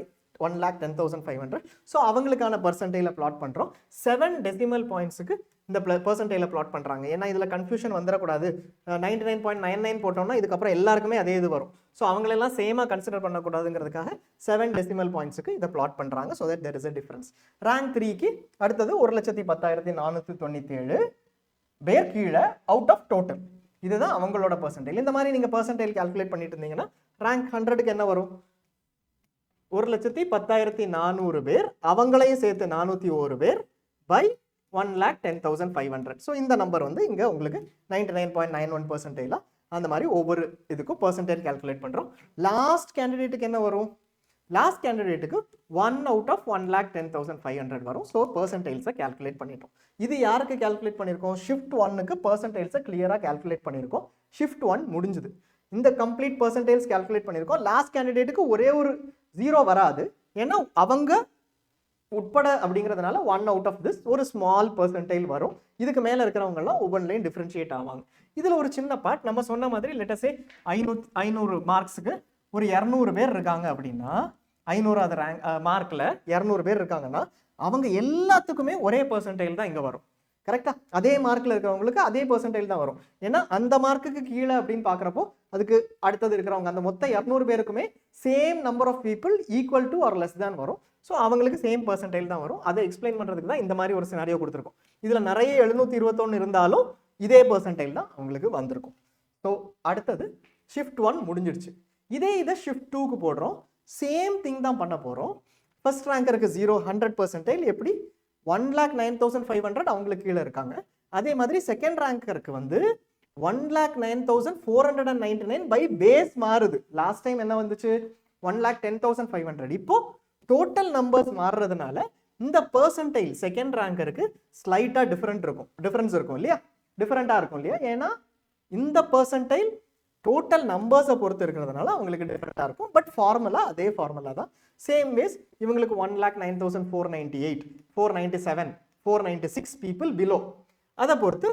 1,10,500. ஸோ அவங்களுக்கான பெர்சன்டைல பிளாட் பண்றோம். 7 டெசிமல் பாயிண்ட்ஸுக்கு இந்த பெர்சன்டைல பிளாட் பண்றாங்க. ஏன்னா இதுல கன்ஃபியூஷன் வந்துடக்கூடாது. 99.99 போட்டோம்னா இதுக்கப்புறம் எல்லாருக்குமே அதே இது வரும். ஸோ அவங்களெல்லாம் சேமா கன்சிடர் பண்ணக்கூடாதுங்கிறதுக்காக 7 டெசிமல் பாயிண்ட்ஸுக்கு இதை பிளாட் பண்றாங்க. So that there is a difference. Rank 3க்கு அடுத்தது 1,10,497 பேர் கீழே அவுட் ஆஃப் டோட்டல். இதுதான் அவங்களோட பெர்சன்டைல். இந்த மாதிரி நீங்க பெர்சன்டைல் கால்குலேட் பண்ணிட்டு இருந்தீங்கன்னா ரேங்க் 100க்கு என்ன வரும்? 1,10,400 பேர், அவங்களையும் சேர்த்து 401 பேர் பை 1,10,500. ஸோ இந்த நம்பர் வந்து இங்க உங்களுக்கு 99.91% அந்த மாதிரி ஒவ்வொரு இதுக்கும் பெர்சன்டைல் கால்குலேட் பண்றோம். லாஸ்ட் கேண்டிடேட்டுக்கு என்ன வரும்? லாஸ்ட் கேண்டிடேட்டுக்கு 1 out of 1,10,500 வரும். ஸோ பர்சன்டைல்ஸை கால்குலேட் பண்ணிட்டோம். இது யாருக்கு கால்குலேட் பண்ணியிருக்கோம்? ஷிஃப்ட் 1க்கு பர்சன்டைல்ஸை கிளியராக கால்குலேட் பண்ணியிருக்கோம். ஷிஃப்ட் 1 முடிஞ்சுது. இந்த கம்ப்ளீட் பர்சன்டைல்ஸ் கால்குலேட் பண்ணியிருக்கோம். லாஸ்ட் கேண்டிடேட்டுக்கு ஒரே ஒரு 0 வராது, ஏன்னா அவங்க உட்பட அப்படிங்கிறதுனால 1 out of this ஒரு ஸ்மால் பர்சன்டைல் வரும். இதுக்கு மேலே இருக்கிறவங்கலாம் ஒவ்வொன்றிலையும் டிஃப்ரென்ஷியேட் ஆவாங்க. இதில் ஒரு சின்ன பார்ட் நம்ம சொன்ன மாதிரி லெட்டஸே 500 மார்க்ஸுக்கு ஒரு 200 பேர் இருக்காங்க அப்படின்னா, 500வது ரேங்க் மார்க்கில் 200 பேர் இருக்காங்கன்னா அவங்க எல்லாத்துக்குமே ஒரே பர்சன்டைல் தான் இங்கே வரும். கரெக்டா? அதே மார்க்கில் இருக்கிறவங்களுக்கு அதே பர்சன்டைல் தான் வரும். ஏன்னா அந்த மார்க்குக்கு கீழே அப்படின்னு பார்க்குறப்போ அதுக்கு அடுத்தது இருக்கிறவங்க அந்த மொத்த 200 பேருக்குமே same number of people equal to or less தான் வரும். ஸோ அவங்களுக்கு சேம் பர்சன்டைல் தான் வரும். அதை எக்ஸ்பிளைன் பண்ணுறதுக்கு தான் இந்த மாதிரி ஒரு சினாரியோ கொடுத்துருக்கோம். இதில் நிறைய 721 இருந்தாலும் இதே பர்சன்டைல் தான் அவங்களுக்கு வந்திருக்கும். ஸோ அடுத்தது ஷிஃப்ட் 1 முடிஞ்சிடுச்சு. இதை ஷிஃப்ட் 2க்கு போடுறோம். சேம் திங் தான் பண்ண போகிறோம். ஃபர்ஸ்ட் ரேங்கருக்கு 100 பர்சன்டைல் எப்படி 1,09,500 அவங்களுக்கு கீழே இருக்காங்க. அதே மாதிரி செகண்ட் ரேங்கருக்கு வந்து 1,09,499 பை பேஸ் மாறுது. லாஸ்ட் டைம் என்ன வந்துச்சு? 1,10,500. இப்போ டோட்டல் நம்பர்ஸ் மாறுறதுனால இந்த பர்சன்டைல் செகண்ட் ரேங்கருக்கு ஸ்லைட்டா டிஃபரன்ஸ் இருக்கும் இல்லையா? டிஃபரெண்டா இருக்கும் இல்லையா? ஏன்னா இந்த பர்சன்டைல் டோட்டல் நம்பர்ஸை பொறுத்து இருக்கிறதுனால அவங்களுக்கு டிஃபரெண்டா இருக்கும். பட் ஃபார்முலா அதே ஃபார்முலா தான். சேம் வேஸ் இவங்களுக்கு 1,09,498, 497, 496 பீப்புள் பிலோ, அதை பொறுத்து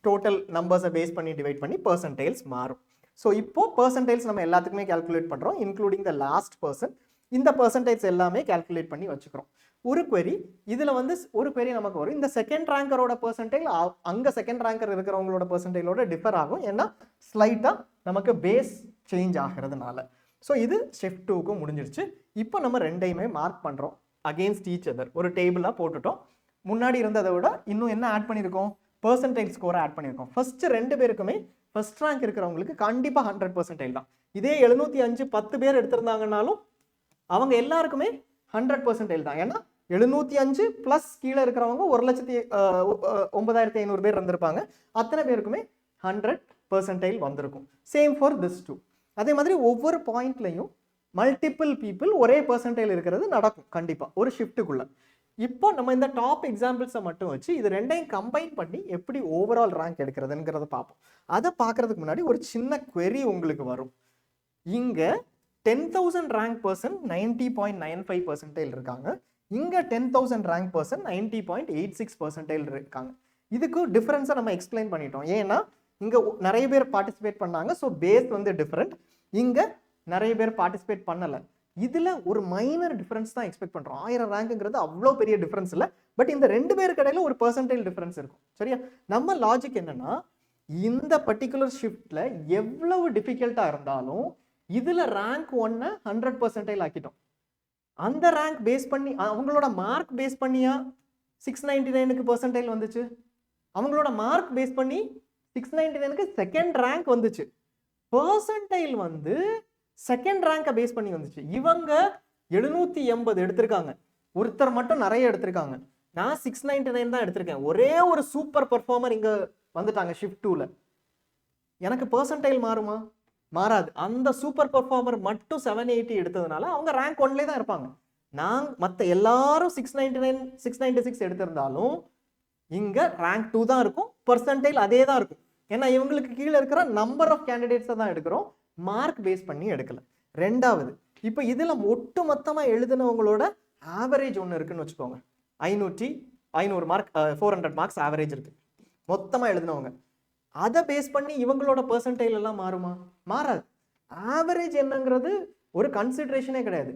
டோட்டல் நம்பர்ஸை பேஸ் பண்ணி டிவைட் பண்ணி பர்சன்டைல்ஸ் மாறும். ஸோ இப்போ பர்சன்டைல்ஸ் நம்ம எல்லாத்துக்குமே கால்குலேட் பண்ணுறோம், இன்க்ளூடிங் த லாஸ்ட் பர்சன். இந்த பர்சன்டைல்ஸ் எல்லாமே கால்குலேட் பண்ணி வச்சுக்கிறோம். ஒரு query இதில் வந்து ஒரு query நமக்கு வரும். இந்த செகண்ட் ரேங்கரோட பர்சன்டைல் அங்கே செகண்ட் ரேங்கர் இருக்கிறவங்களோட பர்சன்டைலோட டிஃபர் ஆகும். ஏன்னா ஸ்லைட்டாக நமக்கு பேஸ் சேஞ்ச் ஆகிறதுனால. ஸோ இது ஷிஃப்ட் 2க்கு முடிஞ்சிருச்சு. இப்போ நம்ம ரெண்டையுமே மார்க் பண்ணுறோம் அகெயின்ஸ்ட் ஈச் அதர். ஒரு டேபிளாக போட்டுட்டோம். முன்னாடி இருந்ததை விட இன்னும் என்ன ஆட் பண்ணியிருக்கோம்? பர்சன்டைல் ஸ்கோரை ஆட் பண்ணியிருக்கோம். ஃபர்ஸ்ட் 2 பேருக்குமே ஃபர்ஸ்ட் ரேங்க் இருக்கிறவங்களுக்கு கண்டிப்பாக 100% தான். இதே 705 10 பேர் எடுத்திருந்தாங்கன்னாலும் அவங்க எல்லாருக்குமே 100% தான். ஏன்னா 705 ப்ளஸ் கீழே இருக்கிறவங்க 1,09,500 பேர் இருந்திருப்பாங்க. அத்தனை பேருக்குமே 100% வந்திருக்கும். Same for this 2. அதே மாதிரி ஒவ்வொரு பாயிண்ட்லையும் மல்டிபிள் பீப்புள் ஒரே பர்சன்டைல் இருக்கிறது நடக்கும் கண்டிப்பாக ஒரு ஷிஃப்ட்டுக்குள்ள. இப்போ நம்ம இந்த டாப் எக்ஸாம்பிள்ஸை மட்டும் வச்சு இது ரெண்டையும் கம்பைன் பண்ணி எப்படி ஓவரால் ரேங்க் எடுக்கிறதுங்கிறத பார்ப்போம். அதை பார்க்கறதுக்கு முன்னாடி ஒரு சின்ன query உங்களுக்கு வரும். இங்கே 10,000 ரேங்க் பர்சன் 90.95% இருக்காங்க. இங்கே 10,000 ரேங்க் பர்சன் 90.86% இருக்காங்க. இதுக்கு டிஃபரன்ஸை நம்ம எக்ஸ்பிளைன் பண்ணிட்டோம். ஏன்னா இங்கே நிறைய பேர் பார்ட்டிசிபேட் பண்ணாங்க. ஸோ பேஸ் வந்து டிஃப்ரெண்ட். இங்கே நிறைய பேர் பார்ட்டிசிபேட் பண்ணலை. இதில் ஒரு மைனர் டிஃபரன்ஸ் தான் எக்ஸ்பெக்ட் பண்ணுறோம். 1000 ரேங்க்குங்கிறது அவ்வளோ பெரிய டிஃபரன்ஸ் இல்லை. பட் இந்த 2 பேருக்கு இடையில ஒரு பர்சன்டைல் டிஃபரன்ஸ் இருக்கும். சரியா? நம்ம லாஜிக் என்னன்னா, இந்த பர்டிகுலர் ஷிஃப்ட்ல எவ்வளவு டிஃபிகல்ட்டாக இருந்தாலும் இதில் ரேங்க் 1 100% ஆக்கிட்டோம். அந்த ரேங்க் பேஸ் பண்ணி அவங்களோட மார்க் பேஸ் பண்ணியா 699க்கு பர்சன்டைல் வந்துச்சு? அவங்களோட மார்க் பேஸ் பண்ணி 699க்கு செகண்ட் ரேங்க் வந்துச்சு. பர்சன்டைல் வந்து செகண்ட் ரேங்கை பேஸ் பண்ணி வந்துச்சு. இவங்க 780 எடுத்திருக்காங்க, ஒருத்தர் மட்டும் நிறைய எடுத்திருக்காங்க. நான் 699 தான் எடுத்திருக்கேன். ஒரே ஒரு சூப்பர் பர்ஃபார்மர் இங்க வந்துட்டாங்க ஷிஃப்ட் 2ல. எனக்கு பர்சன்டைல் மாறுமா? மாறாது. அந்த சூப்பர் பர்ஃபார்மர் மட்டும் 780 எடுத்ததுனால அவங்க ரேங்க் 1லே தான் இருப்பாங்க. நான் மற்ற எல்லாரும் 699 696 எடுத்திருந்தாலும் இங்க ரேங்க் 2 தான் இருக்கும், பர்சன்டைல் அதே தான் இருக்கும். ஏன்னா இவங்களுக்கு கீழே இருக்கிற நம்பர் ஆஃப் கேண்டிடேட்ஸை தான் எடுக்கிறோம், மார்க் பேஸ் பண்ணி எடுக்கல. ரெண்டாவது, இப்போ இதில் ஒட்டு மொத்தமாக எழுதினவங்களோட ஆவரேஜ் ஒன்று இருக்குன்னு வச்சுக்கோங்க. 500 மார்க் 400 மார்க்ஸ் ஆவரேஜ் இருக்கு மொத்தமாக எழுதினவங்க. அதை பேஸ் பண்ணி இவங்களோட பர்சன்டைல் எல்லாம் மாறுமா? மாறாது. ஆவரேஜ் என்னங்கிறது ஒரு கன்சிடரேஷனே கிடையாது.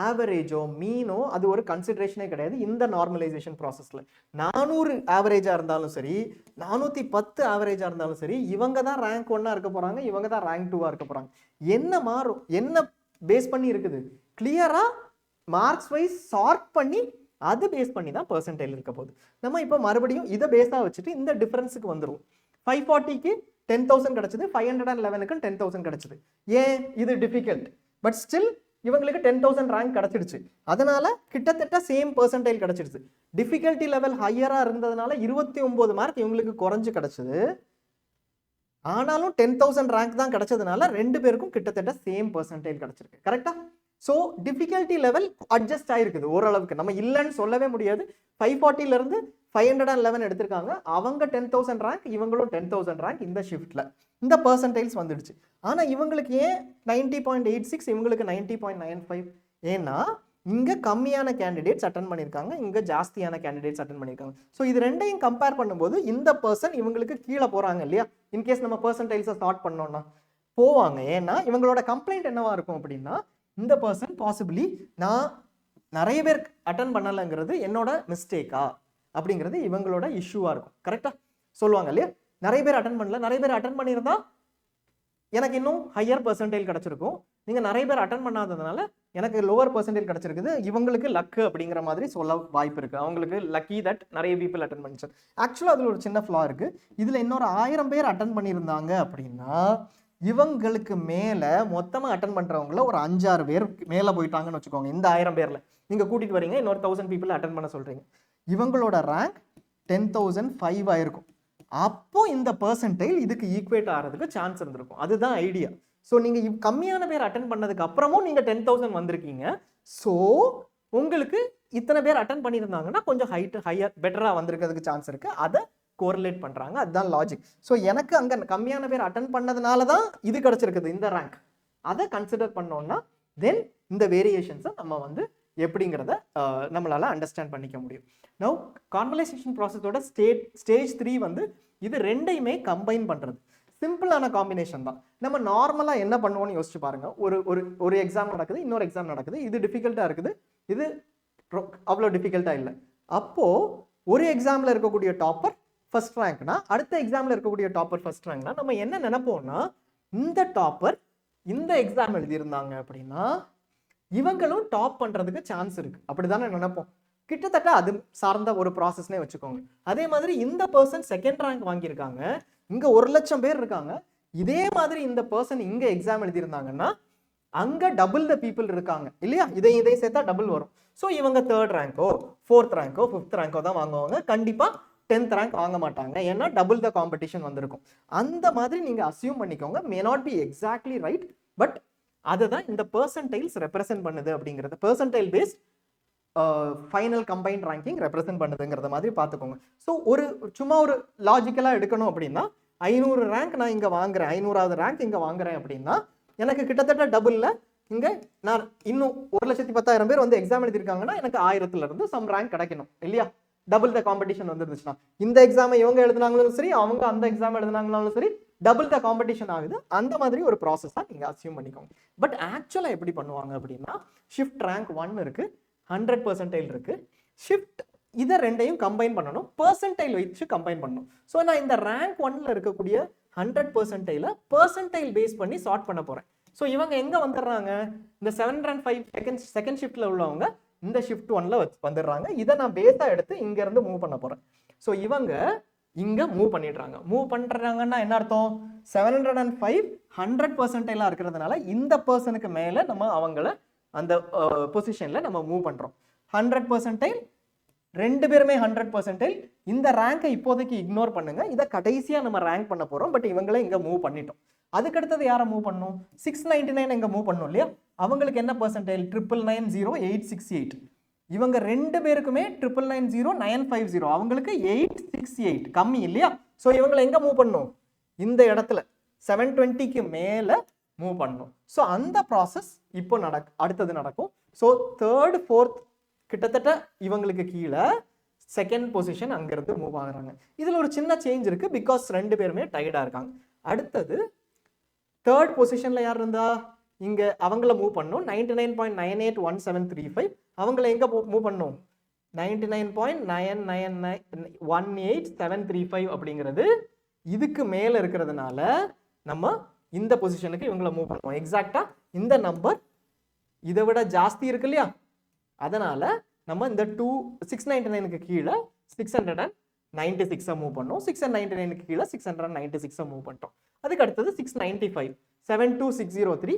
ஆவரேஜோ மீனோ அது ஒரு கன்சிடரேஷனே கிடையாது இந்த நார்மலைசேஷன் ப்ராசஸ்ல. 400 ஆவரேஜா இருந்தாலும் சரி, 410 ஆவரேஜா இருந்தாலும் சரி, இவங்க தான் ரேங்க் 1 இருக்க போறாங்க, இவங்க தான் ரேங்க் 2 இருக்க போறாங்க. என்ன மாறும்? என்ன பேஸ் பண்ணி இருக்குது? கிளியரா மார்க்ஸ் வைஸ் சார்ட் பண்ணி அதை பேஸ் பண்ணி தான் பர்சன்டைல் இருக்க போகுது. நம்ம இப்போ மறுபடியும் இதை பேஸா வச்சுட்டு இந்த டிஃபரன்ஸுக்கு வந்துடும். 540க்கு 10,000 கிடைச்சது, 511க்கு 10,000 கிடைச்சது. ஏன்? இது டிஃபிகல்ட். பட் ஸ்டில் இவங்களுக்கு 10,000 ரேங்க் கிடைச்சிடுச்சு. அதனால கிட்டத்தட்ட சேம் பர்சன்டைல் கிடைச்சிடுச்சு. டிஃபிகல்ட்டி லெவல் ஹையரா இருந்ததுனால 29 மார்க் இவங்களுக்கு குறைஞ்சு கிடைச்சது. ஆனாலும் 10,000 ரேங்க் தான் கிடைச்சதுனால 2 பேருக்கும் கிட்டத்தட்ட சேம் பர்சன்டைல் கிடைச்சிருக்கு. கரெக்டா? ஸோ டிஃபிகல்ட்டி லெவல் அட்ஜஸ்ட் ஆயிருக்குது ஓரளவுக்கு, நம்ம இல்லைன்னு சொல்லவே முடியாது. 540 இருந்து 511 எடுத்திருக்காங்க. அவங்க 10,000 ரேங்க், இவங்களும் 10,000 ரேங்க் இந்த ஷிஃப்ட்ல. இந்த பர்சன்டைல்ஸ் வந்துடுச்சு. ஆனா இவங்களுக்கு ஏன் 90.86, இவங்களுக்கு 90.95? ஏன்னா இங்க கம்மியான கேண்டிடேட்ஸ் அட்டன் பண்ணியிருக்காங்க, இங்க ஜாஸ்தியான கேண்டிடேட்ஸ் அட்டன் பண்ணியிருக்காங்க. ஸோ இது ரெண்டையும் கம்பேர் பண்ணும்போது இந்த பர்சன் இவங்களுக்கு கீழே போறாங்க இல்லையா? இன்கேஸ் நம்ம பர்சன்டைல்ஸை ஸ்டார்ட் பண்ணோம்னா போவாங்க. ஏன்னா இவங்களோட கம்ப்ளைண்ட் என்னவா இருக்கும் அப்படின்னா, இந்த பர்சன் பாசிபிளி நான் நிறைய பேர் அட்டன் பண்ணலைங்கிறது என்னோட மிஸ்டேக்கா அப்படிங்கிறது இவங்களோட இஷ்யூவா இருக்கும். கரெக்டா சொல்லுவாங்க இல்லையா? நிறைய பேர் அட்டன் பண்ணல, நிறைய பேர் அட்டன் பண்ணியிருந்தா எனக்கு இன்னும் ஹையர் பர்சன்டைல் கிடைச்சிருக்கும். நீங்க நிறைய பேர் அட்டன் பண்ணாததுனால எனக்கு லோவர் பர்சன்டைல் கிடைச்சிருக்குது, இவங்களுக்கு லக்கு அப்படிங்கிற மாதிரி சொல்ல வாய்ப்பு இருக்கு. அவங்களுக்கு லக்கி தட் நிறைய பீப்புள் அட்டன் பண்ணிச்சு. ஆக்சுவலாக அதுல ஒரு சின்ன ஃப்ளா இருக்கு. இதுல இன்னொரு 1000 பேர் அட்டன் பண்ணியிருந்தாங்க அப்படின்னா இவங்களுக்கு மேல மொத்தமா அட்டன் பண்றவங்கள ஒரு 5-6 பேர் மேல போயிட்டாங்கன்னு வச்சுக்கோங்க. இந்த 1000 பேர்ல நீங்க கூட்டிட்டு வரீங்க, இன்னொரு 1000 பீப்புள் அட்டன் பண்ண சொல்றீங்க. இவங்களோட ரேங்க் 10,005 ஆயிருக்கும். அப்போ இந்த பர்சன்டைல் இதுக்கு ஈக்குவேட் ஆகிறதுக்கு சான்ஸ் இருந்திருக்கும். அதுதான் ஐடியா. ஸோ நீங்க கம்மியான பேர் அட்டன் பண்ணதுக்கு அப்புறமும் நீங்க 10,000 வந்திருக்கீங்க. ஸோ உங்களுக்கு இத்தனை பேர் அட்டன் பண்ணியிருந்தாங்கன்னா கொஞ்சம் ஹையர் பெட்டரா வந்திருக்கிறதுக்கு சான்ஸ் இருக்கு. அதை கோரிலேட் பண்றாங்க. அதுதான் லாஜிக். ஸோ எனக்கு அங்க கம்மியான பேர் அட்டன் பண்ணதுனால தான் இது கிடைச்சிருக்குது இந்த ரேங்க். அதை கன்சிடர் பண்ணோம்னா தென் இந்த வேரியேஷன்ஸை நம்ம வந்து எப்படிங்கிறத நம்மளால அண்டர்ஸ்டாண்ட் பண்ணிக்க முடியும். நவ் கான்வர்சேஷன் ப்ராசஸோட ஸ்டேஜ் 3 வந்து இது ரெண்டையுமே கம்பைன் பண்றது. சிம்பிளான காம்பினேஷன் தான். நம்ம நார்மலா என்ன பண்ணுவோம்னு யோசிச்சு பாருங்க. ஒரு எக்ஸாம் நடக்குது, இன்னொரு எக்ஸாம் நடக்குது. இது டிஃபிகல்ட்டா இருக்குது, இது அவ்வளோ டிஃபிகல்ட்டா இல்லை. அப்போ ஒரு எக்ஸாம்ல இருக்கக்கூடிய டாப்பர் ஃபர்ஸ்ட் ரேங்க்னா, அடுத்த எக்ஸாம்ல இருக்கக்கூடிய டாப்பர் ஃபர்ஸ்ட் ரேங்க்னா நம்ம என்ன நினைப்போம்னா, இந்த டாப்பர் இந்த எக்ஸாம் எழுதியிருந்தாங்க அப்படின்னா இவங்களும் டாப் பண்றதுக்கு சான்ஸ் இருக்கு, அப்படிதானே நினைப்போம். கிட்டத்தட்ட அது சார்ந்த ஒரு ப்ராசஸ்னே வச்சுக்கோங்க. அதே மாதிரி இந்த பர்சன் செகண்ட் ரேங்க் வாங்கியிருக்காங்க, இங்க 1,00,000 பேர் இருக்காங்க. இதே மாதிரி இந்த பர்சன் இங்க எக்ஸாம் எழுதியிருந்தாங்கன்னா அங்க டபுள் த பீப்புள் இருக்காங்க இல்லையா? இதை சேர்த்தா டபுள் வரும். ஸோ இவங்க 3rd ரேங்கோ 4th ரேங்கோ 5th ரேங்கோ தான் வாங்குவாங்க. கண்டிப்பா 10th ரேங்க் வாங்க மாட்டாங்க. ஏன்னா டபுள் த காம்படிஷன் வந்திருக்கும். அந்த மாதிரி நீங்க அசியூம் பண்ணிக்கோங்க. May not be exactly right, but அதுதான் இந்த பெர்சன்டைல்ஸ் ரெப்ரசென்ட் பண்ணுது அப்படிங்கிறது. Percentile based final combined ranking represent பண்ணுதுங்கிறத மாதிரி பார்த்துக்கோங்க. ஸோ சும்மா ஒரு லாஜிக்கலாக எடுக்கணும் அப்படின்னா 500 ரேங்க் நான் இங்கே வாங்குறேன், 500வது ரேங்க் இங்கே வாங்குறேன் அப்படின்னா எனக்கு கிட்டத்தட்ட டபுளில் இங்கே நான் இன்னும் 1,10,000 பேர் வந்து எக்ஸாம் எழுதியிருக்காங்கன்னா எனக்கு 1000ல இருந்து சம் ரேங்க் கிடைக்கணும் இல்லையா? டபுள் த காம்படிஷன் வந்துருந்துச்சுன்னா இந்த எக்ஸாமை இவங்க எழுதினாங்களும் சரி, அவங்க அந்த எக்ஸாம் எழுதினாங்களும் சரி, டபுள் த காம்படிஷன் ஆகுது. அந்த மாதிரி ஒரு ப்ராசஸ் தான் நீங்க அசியூம் பண்ணிக்கோங்க. பட் ஆக்சுவலா எப்படி பண்ணுவாங்க அப்படின்னா, ஷிஃப்ட் ரேங்க் 1 இருக்கு, 100% இருக்கு. ஷிஃப்ட் இதை ரெண்டையும் கம்பைன் பண்ணணும், பெர்சன்டைல் வச்சு கம்பைன் பண்ணணும். ஸோ நான் இந்த ரேங்க் 1ல இருக்கக்கூடிய 100% பெர்சன்டைல் பேஸ் பண்ணி சார்ட் பண்ண போறேன். ஸோ இவங்க எங்க வந்துடுறாங்க? இந்த 705 செகண்ட் ஷிஃப்ட்ல உள்ளவங்க இந்த ஷிஃப்ட் 1ல வந்துடுறாங்க. இதை நான் பேஸா எடுத்து இங்க இருந்து மூவ் பண்ண போறேன். ஸோ இவங்க இங்க மூவ் பண்ணிடுறாங்க. மூவ் பண்றாங்கன்னா என்ன அர்த்தம்? 705 100% இருக்கிறதுனால இந்த பர்சனுக்கு மேல நம்ம அவங்கள அந்த பொசிஷன்ல நம்ம மூவ் பண்றோம். 100% ரெண்டு பேருமே 100%. இந்த ரேங்கை இப்போதைக்கு இக்னோர் பண்ணுங்க, இதை கடைசியா நம்ம ரேங்க் பண்ண போறோம். பட் இவங்களை இங்க மூவ் பண்ணிட்டோம். அதுக்கு அடுத்தது யாரை மூவ் பண்ணும்? 699 எங்க மூவ் பண்ணும் இல்லையா? அவங்களுக்கு என்ன பர்சன்டைல்? 9990868. இவங்க ரெண்டு பேருக்குமே 9990950. அவங்களுக்கு 868 கம்மி இல்லையா? ஸோ இவங்களை எங்க மூவ் பண்ணும்? இந்த இடத்துல 720க்கு மேல மூவ் பண்ணும். ஸோ அந்த ப்ராசஸ் இப்போ அடுத்தது நடக்கும். ஸோ 3rd 4th கிட்டத்தட்ட இவங்களுக்கு கீழே செகண்ட் பொசிஷன் அங்கிருந்து மூவ் ஆகுறாங்க. இதுல ஒரு சின்ன சேஞ்ச் இருக்கு, பிகாஸ் ரெண்டு பேருமே டயர்டா இருக்காங்க. அடுத்தது 3rd பொசிஷன்ல யார் இருந்தா இங்க அவங்கள மூவ் பண்ணும். 99.981735 அவங்கள எங்க மூவ் பண்ணும்? 99.99918735 அப்படிங்கிறது இதுக்கு மேல இருக்கிறதுனால நம்ம இந்த பொசிஷனுக்கு இவங்கள மூவ் பண்ணுவோம். எக்ஸாக்டா இந்த நம்பர் இதை விட ஜாஸ்தி இருக்கு இல்லையா? அதனால நம்ம இந்த 699க்கு கீழே 696 மூவ் பண்ணோம். 699க்கு கீழே 696 மூவ் பண்ணிட்டோம். அதுக்கு அடுத்தது 695 72603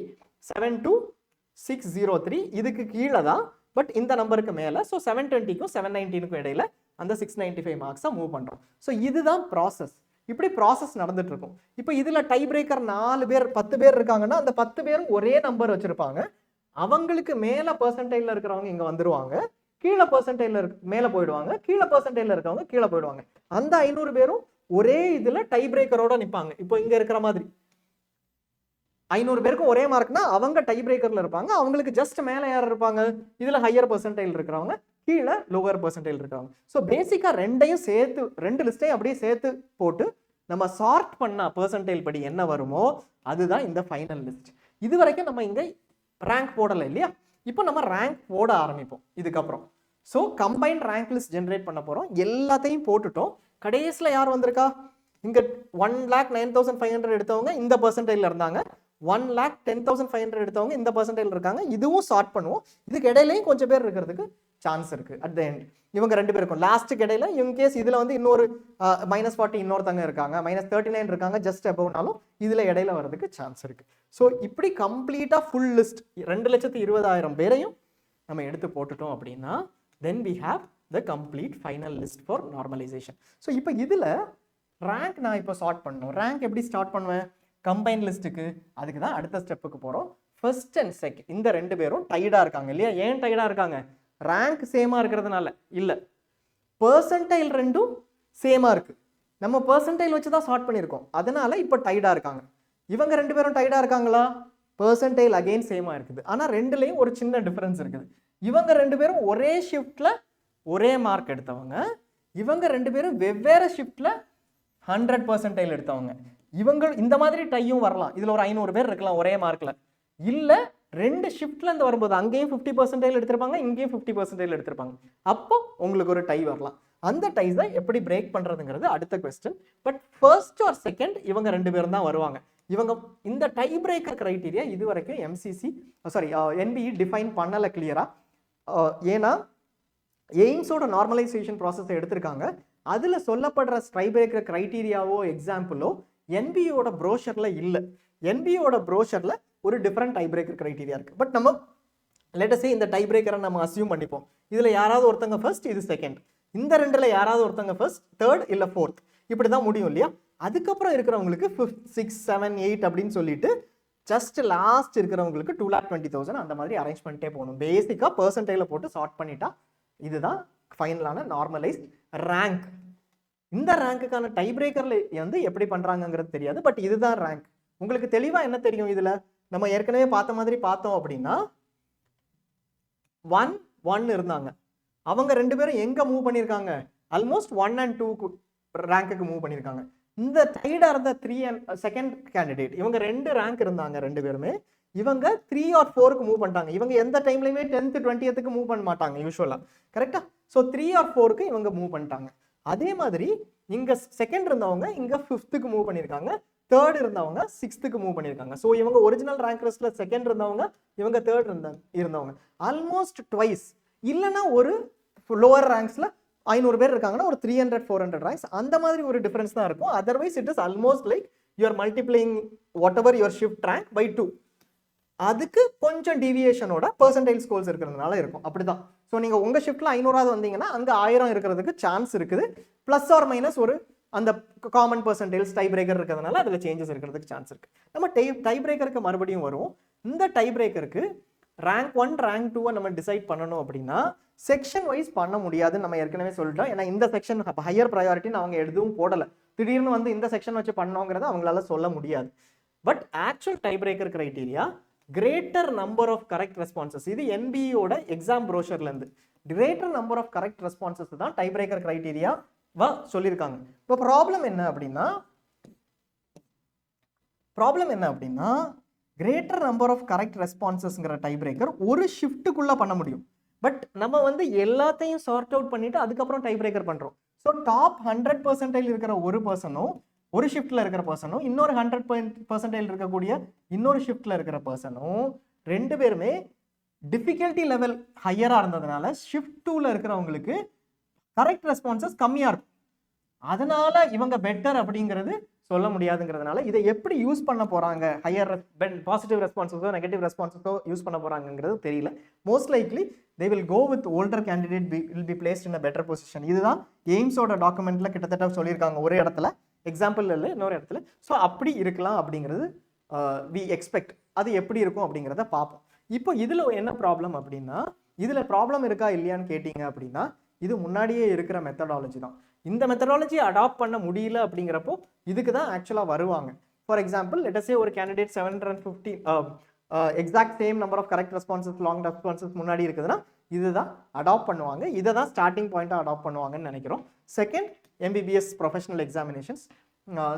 72603 இதுக்கு கீழே தான், பட் இந்த நம்பருக்கு மேல. ஸோ 720க்கும் 719க்கும் இடையில அந்த 695 மார்க்ஸை மூவ் பண்றோம். ஸோ இதுதான் ப்ராசஸ். இப்படி ப்ராசஸ் நடந்துட்டு இருக்கும். இப்போ இதுல டை பிரேக்கர் 4 பேர் 10 பேர் இருக்காங்கன்னா அந்த 10 பேரும் ஒரே நம்பர் வச்சிருப்பாங்க. அவங்களுக்கு மேல பெர்சன்டைல்ல இருக்கிறவங்க இங்க வந்துருவாங்க, கீழே பெர்சன்டைல்ல மேல போயிடுவாங்க, கீழே பெர்சன்டைல்ல இருக்கவங்க கீழே போயிடுவாங்க. அந்த 500 பேரும் ஒரே இதுல டை பிரேக்கரோட நிப்பாங்க. இப்போ இங்க இருக்கிற மாதிரி 500 பேருக்கும் ஒரே மார்க்னா அவங்க டை பிரேக்கர்ல இருப்பாங்க. அவங்களுக்கு ஜஸ்ட் மேல யார் இருப்பாங்க, இதுல ஹையர் பெர்சன்டைல் இருக்கிறவங்க, கீழே லோவர் பெர்சன்டைல் இருக்கிறவங்க. ஸோ பேசிக்கா ரெண்டையும் சேர்த்து, ரெண்டு லிஸ்டையும் அப்படியே சேர்த்து போட்டு நம்ம சார்ட் பண்ண பெர்சன்டைல் படி என்ன வருமோ அதுதான் இந்த ஃபைனல் லிஸ்ட். இது வரைக்கும் நம்ம இங்க ரேங்க் போடலை இல்லையா? இப்போ நம்ம ரேங்க் போட ஆரம்பிப்போம் இதுக்கப்புறம். So combined rank list generate பண்ண போறோம். எல்லாத்தையும் போட்டுட்டோம். கடைசியில் யார் வந்திருக்கா, இங்க 1,09,500 எடுத்தவங்க இந்த பெர்சன்டைல்ல இருந்தாங்க, 1,10,500 எடுத்தவங்க இந்த பெர்சன்டைல் இருக்காங்க. இதுவும் சார்ட் பண்ணுவோம். இதுக்கு இடையிலையும் கொஞ்சம் பேர் இருக்கிறதுக்கு சான்ஸ் இருக்கு. அட் த எண்ட் இவங்க ரெண்டு பேருக்கும் லாஸ்ட்டுக்கு இடையில இன் கேஸ் இதுல வந்து இன்னொரு -40 இன்னொருத்தங்க இருக்காங்க, -39 இருக்காங்க, ஜஸ்ட் அபவ்னாலும் இதுல இடையில வர்றதுக்கு சான்ஸ் இருக்கு. ஸோ இப்படி கம்ப்ளீட்டா ஃபுல் லிஸ்ட் 2,20,000 பேரையும் நம்ம எடுத்து போட்டுட்டோம் அப்படின்னா then we have the complete final list for normalization. So இப்போ இதுல ரேங்க் நான் இப்போ ஸ்டார்ட் பண்ணணும். ரேங்க் எப்படி ஸ்டார்ட் பண்ணுவேன், கம்பைன் லிஸ்ட்டுக்கு. அதுக்கு தான் அடுத்த ஸ்டெப்புக்கு போறோம். ஃபர்ஸ்ட் அண்ட் செகண்ட் இந்த ரெண்டு பேரும் டைடா இருக்காங்க இல்லையா? ஏன் டைடா இருக்காங்க, ரேங்க் சேமா இருக்கிறதுனால இல்ல, பெர்சன்டைல் ரெண்டும் சேமா இருக்கு. நம்ம பெர்சன்டைல் வச்சு தான் ஸ்டார்ட் பண்ணியிருக்கோம், அதனால இப்போ டைடா இருக்காங்க. இவங்க ரெண்டு பேரும் டைடா இருக்காங்களா, பெர்சன்டைல் அகைன் சேமா இருக்குது. ஆனா ரெண்டுலயும் ஒரு சின்ன டிஃபரன்ஸ் இருக்குது. இவங்க ரெண்டு பேரும் ஒரே ஷிஃப்ட்ல ஒரே மார்க் எடுத்தவங்க, இவங்க ரெண்டு பேரும் வெவ்வேறு ஷிஃப்ட்ல 100% எடுத்தவங்க. இவங்க இந்த மாதிரி டையும் வரலாம். இதுல ஒரு 500 பேர் இருக்கலாம் ஒரே மார்க்ல. இல்ல ரெண்டு ஷிஃப்ட்ல இருந்து வரும்போது அங்கேயும் 50% எடுத்திருப்பாங்க, இங்கேயும் 50% எடுத்திருப்பாங்க. அப்போ உங்களுக்கு ஒரு டை வரலாம். அந்த டைஸை எப்படி பிரேக் பண்றதுங்கிறது அடுத்த question. But first or second இவங்க ரெண்டு பேரும் தான் வருவாங்க. இவங்க இந்த டை பிரேக்கர் கிரைட்டீரியா இது வரைக்கும் என்பிஇ டிஃபைன் பண்ணல கிளியரா. ஏன்னா எய்ம்ஸோட நார்மலைசேஷன் ப்ராசஸை எடுத்திருக்காங்க. அதுல சொல்லப்படுற டை பிரேக்கர் கிரைட்டீரியாவோ எக்ஸாம்பிளோ என்பியோட ப்ரோஷர்ல இல்லை. என்பியோட ப்ரோஷர்ல ஒரு டிஃபரெண்ட் டை பிரேக்கர் கிரைட்டீரியா இருக்கு. பட் நம்ம லேட்டஸ்டே இந்த டை பிரேக்கரை நம்ம அசியூம் பண்ணிப்போம். இதுல யாராவது ஒருத்தங்க ஃபர்ஸ்ட், இது செகண்ட், இந்த ரெண்டுல யாராவது ஒருத்தங்க ஃபர்ஸ்ட், தேர்ட் இல்ல ஃபோர்த், இப்படிதான் முடியும் இல்லையா? அதுக்கப்புறம் இருக்கிறவங்களுக்கு 5th 6th 7th 8th அப்படின்னு சொல்லிட்டு ஜஸ்ட் லாஸ்ட் இருக்கிறவங்களுக்கு 2,20,000 அந்த மாதிரி அரேஞ்ச் பண்ணிட்டே போகணும். பேசிக்கா பெர்சன்டைல போட்டு சார்ட் பண்ணிட்டா இதுதான் ஃபைனலான நார்மலைஸ்ட் ரேங்க். இந்த ரேங்க்குக்கான டை பிரேக்கர்ல வந்து எப்படி பண்றாங்கிறது தெரியாது, பட் இதுதான் ரேங்க். உங்களுக்கு தெளிவா என்ன தெரியும், இதுல நம்ம ஏற்கனவே பார்த்த மாதிரி பார்த்தோம் அப்படின்னா 1 இருந்தாங்க. அவங்க ரெண்டு பேரும் எங்க மூவ் பண்ணிருக்காங்க, ஆல்மோஸ்ட் 1 and 2 ரேங்க்குக்கு மூவ் பண்ணிருக்காங்க. இந்த டைடா இருந்த 3 and செகண்ட் கேண்டிடேட், இவங்க 2 ரேங்க் இருந்தாங்க ரெண்டு பேருமே, இவங்க 3 or 4க்கு மூவ் பண்ணிட்டாங்க. இவங்க எந்த டைம்லயுமே 10th 20th மூவ் பண்ண மாட்டாங்க யூஸ்வலா, கரெக்டா? ஸோ 3 or 4க்கு இவங்க மூவ் பண்ணிட்டாங்க. அதே மாதிரி இங்க செகண்ட் இருந்தவங்க இங்க 5th மூவ் பண்ணிருக்காங்க, தேர்ட் இருந்தவங்க 6th மூவ் பண்ணிருக்காங்க. ஸோ இவங்க ஒரிஜினல் ரேங்க் லிஸ்ட்ல செகண்ட் இருந்தவங்க, இவங்க தேர்ட் இருந்தவங்க ஆல்மோஸ்ட் ட்வைஸ். இல்லைன்னா ஒரு லோவர் ரேங்க்ஸ்ல 500 பேர் இருக்காங்கன்னா ஒரு 300-400 ரேங்க்ஸ் அந்த மாதிரி ஒரு டிஃபரன்ஸ் தான் இருக்கும். Otherwise it is almost like you're multiplying whatever your shift rank by 2. அதுக்கு கொஞ்சம் டீவியேஷனோட பெர்சன்டைல் ஸ்கோர்ஸ் இருக்கிறதுனால இருக்கும், அப்படிதான். ஸோ நீங்க உங்க ஷிஃப்ட்ல 500 வந்தீங்கன்னா அங்க 1000 இருக்கிறதுக்கு சான்ஸ் இருக்குது. பிளஸ் ஆர் மைனஸ் ஒரு அந்த காமன் பெர்சன்டைல்ஸ் டை பிரேக்கர் இருக்கிறதுனால அதுல சேஞ்சஸ் இருக்கிறதுக்கு சான்ஸ் இருக்கு. நம்ம டை பிரேக்கருக்கு மறுபடியும் வருவோம். இந்த டை பிரேக்கருக்கு ரேங்க் 1 ரேங்க் 2 நம்ம டிசைட் பண்ணணும் அப்படின்னா செக்ஷன் வைஸ் பண்ண முடியாதுன்னு நம்ம ஏற்கனவே சொல்லிட்டோம். ஏன்னா இந்த செக்ஷன் ஹையர் ப்ரையாரிட்டின்னு அவங்க எதுவும் போடல. திடீர்னு வந்து இந்த செக்ஷன் வச்சு பண்ணோங்கிறத அவங்களால சொல்ல முடியாது. But actual tie breaker criteria greater number of correct responses. இது என்பியோட எக்ஸாம் ப்ரோஷர்ல இருந்து greater number of correct responses தான் டை பிரேக்கர் கிரைட்டீரியா சொல்லியிருக்காங்க. இப்போ ப்ராப்ளம் என்ன அப்படின்னா கிரேட்டர் நம்பர் ஆஃப் கரெக்ட் ரெஸ்பான்சஸ்ங்கிற டை பிரேக்கர் ஒரு ஷிஃப்ட்டுக்குள்ள பண்ண முடியும். பட் நம்ம வந்து எல்லாத்தையும் சார்ட் அவுட் பண்ணிட்டு அதுக்கப்புறம் டை பிரேக்கர் பண்றோம். ஸோ டாப் 100% இருக்கிற ஒரு பர்சனும் ஒரு ஷிஃப்ட்ல இருக்கிற பர்சனும் இன்னொரு 100% இருக்கக்கூடிய இன்னொரு ஷிஃப்ட்ல இருக்கிற பர்சனும் ரெண்டு பேருமே டிஃபிகல்ட்டி லெவல் ஹையரா இருந்ததுனால ஷிஃப்ட் 2ல இருக்கிறவங்களுக்கு கரெக்ட் ரெஸ்பான்சஸ் கம்மியா இருக்கும். அதனால இவங்க பெட்டர் அப்படிங்கிறது சொல்ல முடியாதுங்கிறதுனால இதை எப்படி யூஸ் பண்ண போறாங்க, ஹையர் பாசிட்டிவ் ரெஸ்பான்சஸோ நெகட்டிவ் ரெஸ்பான்சஸோ யூஸ் பண்ண போறாங்கிறது தெரியல. Most likely they will go with older candidate will be placed in a better position. இதுதான் எய்ம்ஸோட டாக்குமெண்ட்ல கிட்டத்தட்ட சொல்லியிருக்காங்க ஒரு இடத்துல, எக்ஸாம்பிள் இல்லை இன்னொரு இடத்துல. ஸோ அப்படி இருக்கலாம் அப்படிங்கிறது வி எக்ஸ்பெக்ட். அது எப்படி இருக்கும் அப்படிங்கிறத பார்ப்போம். இப்போ இதுல என்ன ப்ராப்ளம் அப்படின்னா, இதுல ப்ராப்ளம் இருக்கா இல்லையான்னு கேட்டீங்க அப்படின்னா, இது முன்னாடியே இருக்கிற மெத்தடாலஜி தான். இந்த மெத்தடாலஜி அடாப்ட் பண்ண முடியல அப்படிங்கிறப்போ இதுக்கு தான் ஆக்சுவலா வருவாங்க. For example let us say ஒரு candidate 750 exact same number of correct responses long responses முன்னாடி இருக்குதுன்னா இதுதான் அடாப்ட் பண்ணுவாங்க. இதை தான் ஸ்டார்டிங் பாயிண்டா அடாப்ட் பண்ணுவாங்கன்னு நினைக்கிறோம். Second, MBBS professional examinations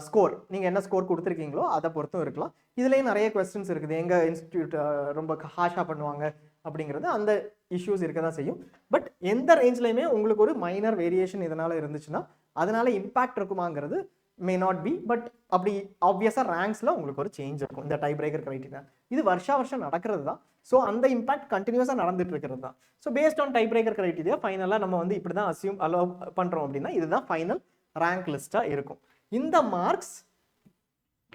score, நீங்கள் என்ன ஸ்கோர் கொடுத்துருக்கீங்களோ அதை பொறுத்தும் இருக்கலாம். இதுலேயும் நிறைய கொஸ்டின்ஸ் இருக்குது. எங்கள் இன்ஸ்டியூட் ரொம்ப ஹாஷாக பண்ணுவாங்க அப்படிங்கிறது, அந்த இஷ்யூஸ் இருக்க தான் செய்யும். பட் எந்த ரேஞ்ச்லையுமே உங்களுக்கு ஒரு மைனர் வேரியேஷன் இதனால் இருந்துச்சுன்னா அதனால இம்பாக்ட் இருக்குமாங்கிறது மே நாட் பி. பட் அப்படி ஆப்வியஸாக ரேங்க்ஸில் உங்களுக்கு ஒரு சேஞ்ச் இருக்கும் இந்த டை பிரேக்கர் கிரைட்டீரியா. இது வருஷம் நடக்கிறது தான். ஸோ அந்த இம்பாக்ட் கண்டினியூஸாக நடந்துட்டு இருக்கிறது தான். So based on tie breaker criteria ஃபைனலாக நம்ம வந்து இப்படி தான் அசியூம் அலோவ் பண்ணுறோம் அப்படின்னா இதுதான் ஃபைனல் ரேங்க் லிஸ்ட்டாக இருக்கும். இந்த மார்க்ஸ்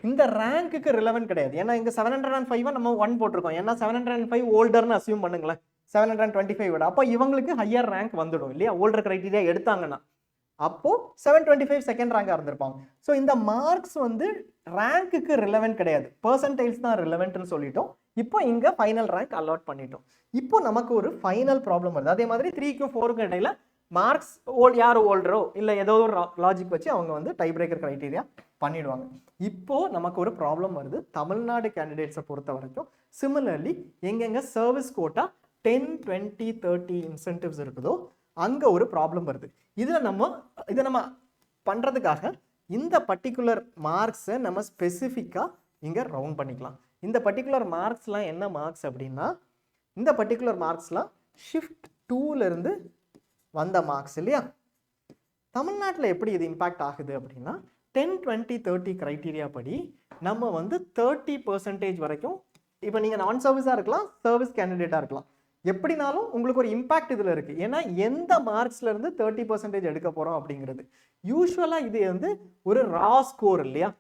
இந்த ரேங்க்குக்கு ரிலவென்ட் கிடையாது. ஏன்னா இங்கே 705 நம்ம 1 போட்டிருக்கோம். ஏன்னா 705 ஓல்டர்னு அசியூம் பண்ணுங்களேன், 725 விட. அப்போ இவங்களுக்கு ஹையர் ரேங்க் வந்துடும் இல்லையா, ஓல்டர் கிரைட்டீரியா எடுத்தாங்கன்னா. அப்போ 725 செகண்ட் ரேங்காக இருந்திருப்பாங்க. ஸோ இந்த மார்க்ஸ் வந்து ரேங்க்குக்கு ரிலவென்ட் கிடையாது, பெர்சன்டைல்ஸ் தான் ரிலவென்ட்னு சொல்லிட்டோம். இப்போ இங்கே ஃபைனல் ரேங்க் அலாட் பண்ணிட்டோம். இப்போ நமக்கு ஒரு ஃபைனல் ப்ராப்ளம் வருது. அதே மாதிரி 3க்கும் 4க்கும் இடையில மார்க்ஸ் யார் ஓல்டரோ இல்லை ஏதோ ஒரு லாஜிக் வச்சு அவங்க வந்து டை பிரேக்கர் கிரைட்டீரியா பண்ணிடுவாங்க. இப்போ நமக்கு ஒரு ப்ராப்ளம் வருது தமிழ்நாடு கேண்டிடேட்ஸை பொறுத்த வரைக்கும். சிமிலர்லி எங்கெங்க சர்வீஸ் கோட்டா 10, 20, 30 இன்சென்டிவ்ஸ் இருக்குதோ அங்கே ஒரு ப்ராப்ளம் வருது. இதை நம்ம பண்ணுறதுக்காக இந்த பர்டிகுலர் மார்க்ஸை நம்ம ஸ்பெசிஃபிக்காக இங்கே ரவுண்ட் பண்ணிக்கலாம். இந்த பர்டிகுலர் மார்க்ஸ்லாம் என்ன மார்க்ஸ் அப்படின்னா, இந்த பர்டிகுலர் மார்க்ஸ்லாம் ஷிஃப்ட் 2லேருந்து வந்த மார்க்ஸ் இல்லையா. தமிழ்நாட்டில் எப்படி இது இம்பாக்ட் ஆகுது அப்படின்னா 10, 20, 30 கிரைட்டீரியா படி நம்ம வந்து 30% வரைக்கும், இப்போ நீங்கள் நான் சர்வீஸாக இருக்கலாம், சர்வீஸ் கேண்டிடேட்டாக இருக்கலாம், எப்படினாலும் உங்களுக்கு ஒரு இம்பாக்ட் இதில் இருக்குது. ஏன்னா எந்த மார்க்ஸ்லேருந்து 30% எடுக்க போகிறோம் அப்படிங்கிறது. யூஸ்வலாக இது வந்து ஒரு ரா ஸ்கோர் இல்லையா,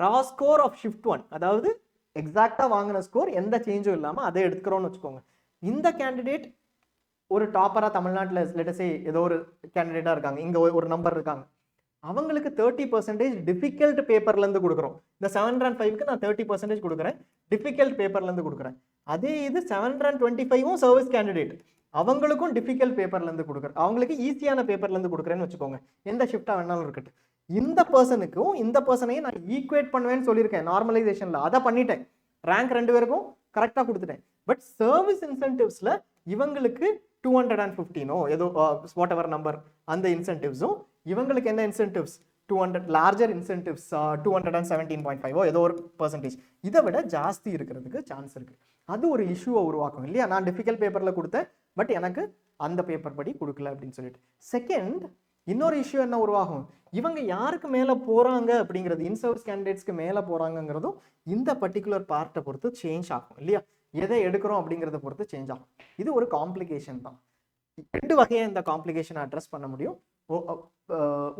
ரா ஸ்கோர் ஆஃப் ஷிஃப்ட் 1, அதாவது எக்ஸாக்டாக வாங்கின ஸ்கோர் எந்த சேஞ்சும் இல்லாமல் அதை எடுத்துக்கிறோன்னு வச்சுக்கோங்க. இந்த கேண்டிடேட் ஒரு டாப்பராக தமிழ்நாட்டில் லெட்டஸே ஏதோ ஒரு கேண்டிடேட்டாக இருக்காங்க, இங்கே ஒரு நம்பர் இருக்காங்க, அவங்களுக்கு 30% டிஃபிகல்ட் பேப்பர்லேருந்து கொடுக்குறோம். இந்த 705க்கு நான் 30% கொடுக்குறேன், டிஃபிகல்ட் பேப்பர்லேருந்து கொடுக்குறேன். அதே இது 725ம் சர்வீஸ் கேண்டிடேட், அவங்களுக்கும் டிஃபிகல்ட் பேப்பர்லேருந்து கொடுக்குறேன், அவங்களுக்கு ஈஸியான பேப்பர்லேருந்து கொடுக்குறேன்னு வச்சுக்கோங்க. எந்த ஷிஃப்டாக வேணாலும் இருக்கட்டு. இந்த பர்சனுக்கும் இந்த பர்சனையும் நான் ஈக்குவேட் பண்ணுவேன்னு சொல்லியிருக்கேன் நார்மலைசேஷனில், அதை பண்ணிட்டேன். ரேங்க் 2 பேருக்கும் கரெக்டாக கொடுத்துட்டேன். பட் சர்வீஸ் இன்சென்டிவ்ஸில் இவங்களுக்கு 215 ஏதோ வாட் எவர் நம்பர் அந்த இன்சென்டிவ்ஸும், இவங்களுக்கு என்ன இன்சென்டிவ்ஸ் 200 லார்ஜர் இன்சென்டிவ்ஸ் 217.5 ஏதோ ஒரு பர்சன்டேஜ், இதை விட ஜாஸ்தி இருக்கிறதுக்கு சான்ஸ் இருக்குது. அது ஒரு இஷ்யூவை உருவாக்கும் இல்லையா. நான் டிஃபிகல்ட் பேப்பரில் கொடுத்தேன், பட் எனக்கு அந்த பேப்பர் படி கொடுக்கல அப்படின்னு சொல்லிட்டு. செகண்ட், இன்னொரு இஷ்யூ என்ன உருவாகும், இவங்க யாருக்கு மேலே போகிறாங்க அப்படிங்கிறது, இன்சர்வீஸ் கேண்டிடேட்ஸ்க்கு மேலே போகிறாங்கிறதும் இந்த பர்டிகுலர் பார்ட்டை பொறுத்து சேஞ்ச் ஆகும் இல்லையா. எதை எடுக்கிறோம் அப்படிங்கிறத பொறுத்து சேஞ்ச் ஆகும். இது ஒரு காம்ப்ளிகேஷன் தான். 2 வகையாக இந்த காம்ப்ளிகேஷனை அட்ரஸ் பண்ண முடியும்.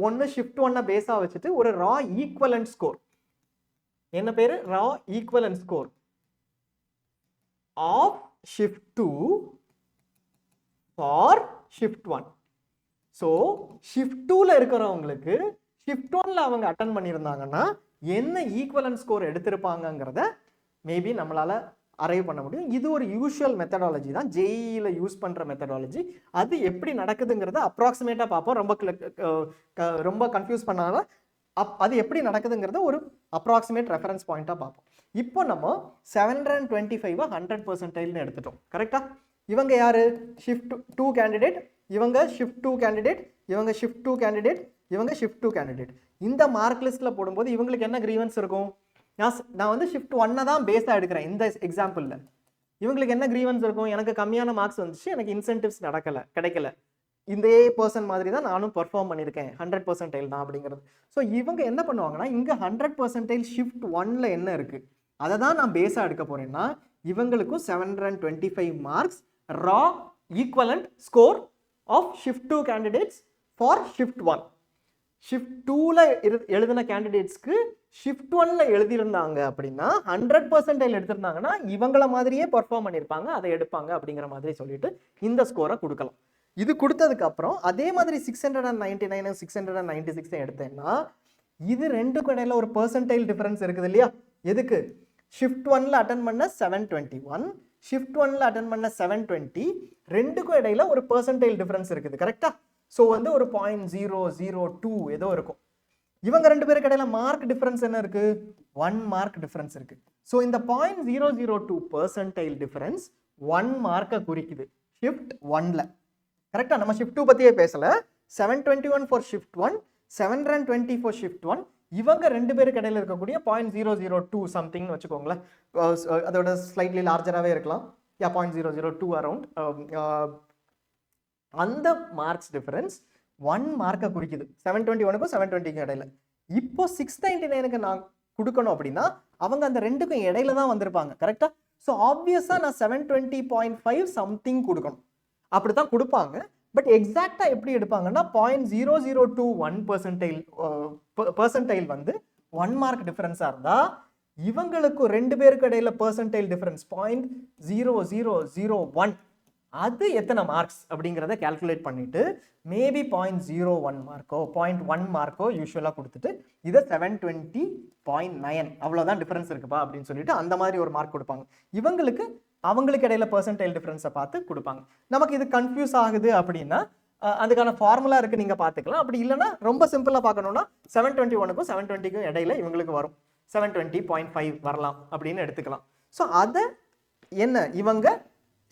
ஒன்று ஷிஃப்ட் 1 பேஸாக வச்சுட்டு ஒரு ரா ஈக்குவலன்ட் ஸ்கோர், என்ன பேர், raw equivalent score of shift 2 for shift 1. So shift 2ல இருக்கிறவங்களுக்கு ஷிஃப்ட் 1ல அவங்க அட்டன் பண்ணியிருந்தாங்கன்னா என்ன ஈக்குவலன்ட் ஸ்கோர் எடுத்திருப்பாங்கங்கிறத மேபி நம்மளால அரைவ் பண்ண முடியும். இது ஒரு யூஷுவல் மெத்தடாலஜி தான், ஜேஇல யூஸ் பண்ணுற மெத்தடாலஜி. அது எப்படி நடக்குதுங்கிறத அப்ராக்சிமேட்டாக பார்ப்போம். ரொம்ப கன்ஃபியூஸ் பண்ணால அது எப்படி நடக்குதுங்கிறத ஒரு அப்ராக்சிமேட் ரெஃபரன்ஸ் பாயிண்ட்டாக பார்ப்போம். இப்போ நம்ம 725 100% எடுத்துட்டோம் கரெக்டா. இவங்க யாரு, ஷிஃப்ட் 2 கேண்டிடேட், இவங்க ஷிஃப்ட் 2 கேண்டிடேட், இவங்க ஷிஃப்ட் 2 கேண்டிடேட், இவங்க ஷிஃப்ட் 2 கேண்டிடேட். இந்த மார்க் லிஸ்ட்டில் போடும்போது இவங்களுக்கு என்ன கிரீவன்ஸ் இருக்கும், நான் வந்து ஷிஃப்ட் 1 தான் பேஸாக எடுக்கிறேன் இந்த எக்ஸாம்பிளில். இவங்களுக்கு என்ன கிரீவன்ஸ் இருக்கும், எனக்கு கம்மியான மார்க்ஸ் வந்துச்சு, எனக்கு இன்சென்டிவ்ஸ் கிடைக்கல, இதே பர்சன் மாதிரி தான் நானும் பெர்ஃபார்ம் பண்ணியிருக்கேன், 100% தான் அப்படிங்கிறது. ஸோ இவங்க என்ன பண்ணுவாங்கன்னா, இங்கே 100% ஷிஃப்ட் 1ல என்ன இருக்குது அதை தான் நான் பேஸாக எடுக்க போகிறேன்னா, இவங்களுக்கும் 725 marks raw equivalent score of shift 2 candidates for shift 1. Shift 2ல எழுதின கேண்டிடேட்ஸ்க்கு ஷிஃப்ட் 1ல எழுதியிருந்தாங்க அப்படின்னா 100% எடுத்திருந்தாங்கன்னா இவங்கள மாதிரியே பெர்ஃபார்ம் பண்ணியிருப்பாங்க, அதை எடுப்பாங்க அப்படிங்கிற மாதிரி சொல்லிட்டு இந்த ஸ்கோரை கொடுக்கலாம். இது கொடுத்ததுக்கு அப்புறம் அதே மாதிரி 699 696 எடுத்தேன்னா இது ரெண்டுக்கும் இடையில ஒரு பெர்சன்டைல் டிஃபரன்ஸ் இருக்குது இல்லையா. எதுக்கு, ஷிஃப்ட் 1ல அட்டன் பண்ண 721, ஷிஃப்ட் 1ல அட்டெண்ட் பண்ண 720 ரெண்டுக்கும் இடையில ஒரு பெர்சன்டைல் டிஃபரன்ஸ் இருக்குது கரெக்டா? ஸோ வந்து ஒரு 0.002 ஏதோ இருக்கும். இவங்க ரெண்டு பேருக்கு இடையில மார்க் டிஃபரன்ஸ் என்ன இருக்கு? 1 மார்க் டிஃபரன்ஸ் இருக்கு. ஸோ இந்த 0.002 பெர்சன்டைல் டிஃபரன்ஸ் 1 மார்க்கை குறிக்குது ஷிஃப்ட் 1ல. கரெக்டா? நம்ம ஷிஃப்ட் 2 பத்தியே பேசல. 721 ஃபார் ஷிஃப்ட் 1, 720 ஃபார் ஷிஃப்ட் 1. இவங்க ரெண்டு பேருக்கு இடையில இருக்கக்கூடிய 0.002 சம்திங்னு வச்சுக்கோங்களேன். அதோட ஸ்லைட்லி லார்ஜராகவே இருக்கலாம். 0.002 அரௌண்ட். அந்த மார்க்ஸ் டிஃபரன்ஸ் 1 மார்க்கை குறிக்குது 721க்கும் 720க்கும் இடையில. இப்போ 699க்கு நான் கொடுக்கணும் அப்படின்னா அவங்க அந்த ரெண்டுக்கும் இடையில தான் வந்திருப்பாங்க கரெக்டா? ஸோ ஆப்வியஸா நான் 720.5 சம்திங் கொடுக்கணும். அப்படித்தான் கொடுப்பாங்க. பட் எக்ஸாக்டா எப்படி எடுப்பாங்கன்னா 0.0021 பெர்சன்டைல் வந்து 1 மார்க் டிஃபரன்ஸா இருந்தா இவங்களுக்கு ரெண்டு பேருக்கு இடையில பெர்சன்டைல் டிஃபரன்ஸ் 0.0001 அது எத்தனை மார்க்ஸ் அப்படிங்கிறத கால்குலேட் பண்ணிட்டு மேபி 0.01 மார்க்கோ 0.1 மார்க்கோ யூஸ்வலா கொடுத்துட்டு இதை 720.9 அவ்வளவுதான் டிஃபரன்ஸ் இருக்குப்பா அப்படின்னு சொல்லிட்டு அந்த மாதிரி ஒரு மார்க் கொடுப்பாங்க. அவங்களுக்கு இடையில பெர்சன்டைல் டிஃபரன்ஸை பார்த்து கொடுப்பாங்க. நமக்கு இது கன்ஃபியூஸ் ஆகுது அப்படின்னா அதுக்கான ஃபார்முலா இருக்கு, நீங்க பாத்துக்கலாம். அப்படி இல்லைன்னா ரொம்ப சிம்பிளா பார்க்கணும்னா 721க்கும் 720க்கும் இடையில இவங்களுக்கு வரும் 720.5 வரலாம் அப்படின்னு எடுத்துக்கலாம். ஸோ அதை என்ன இவங்க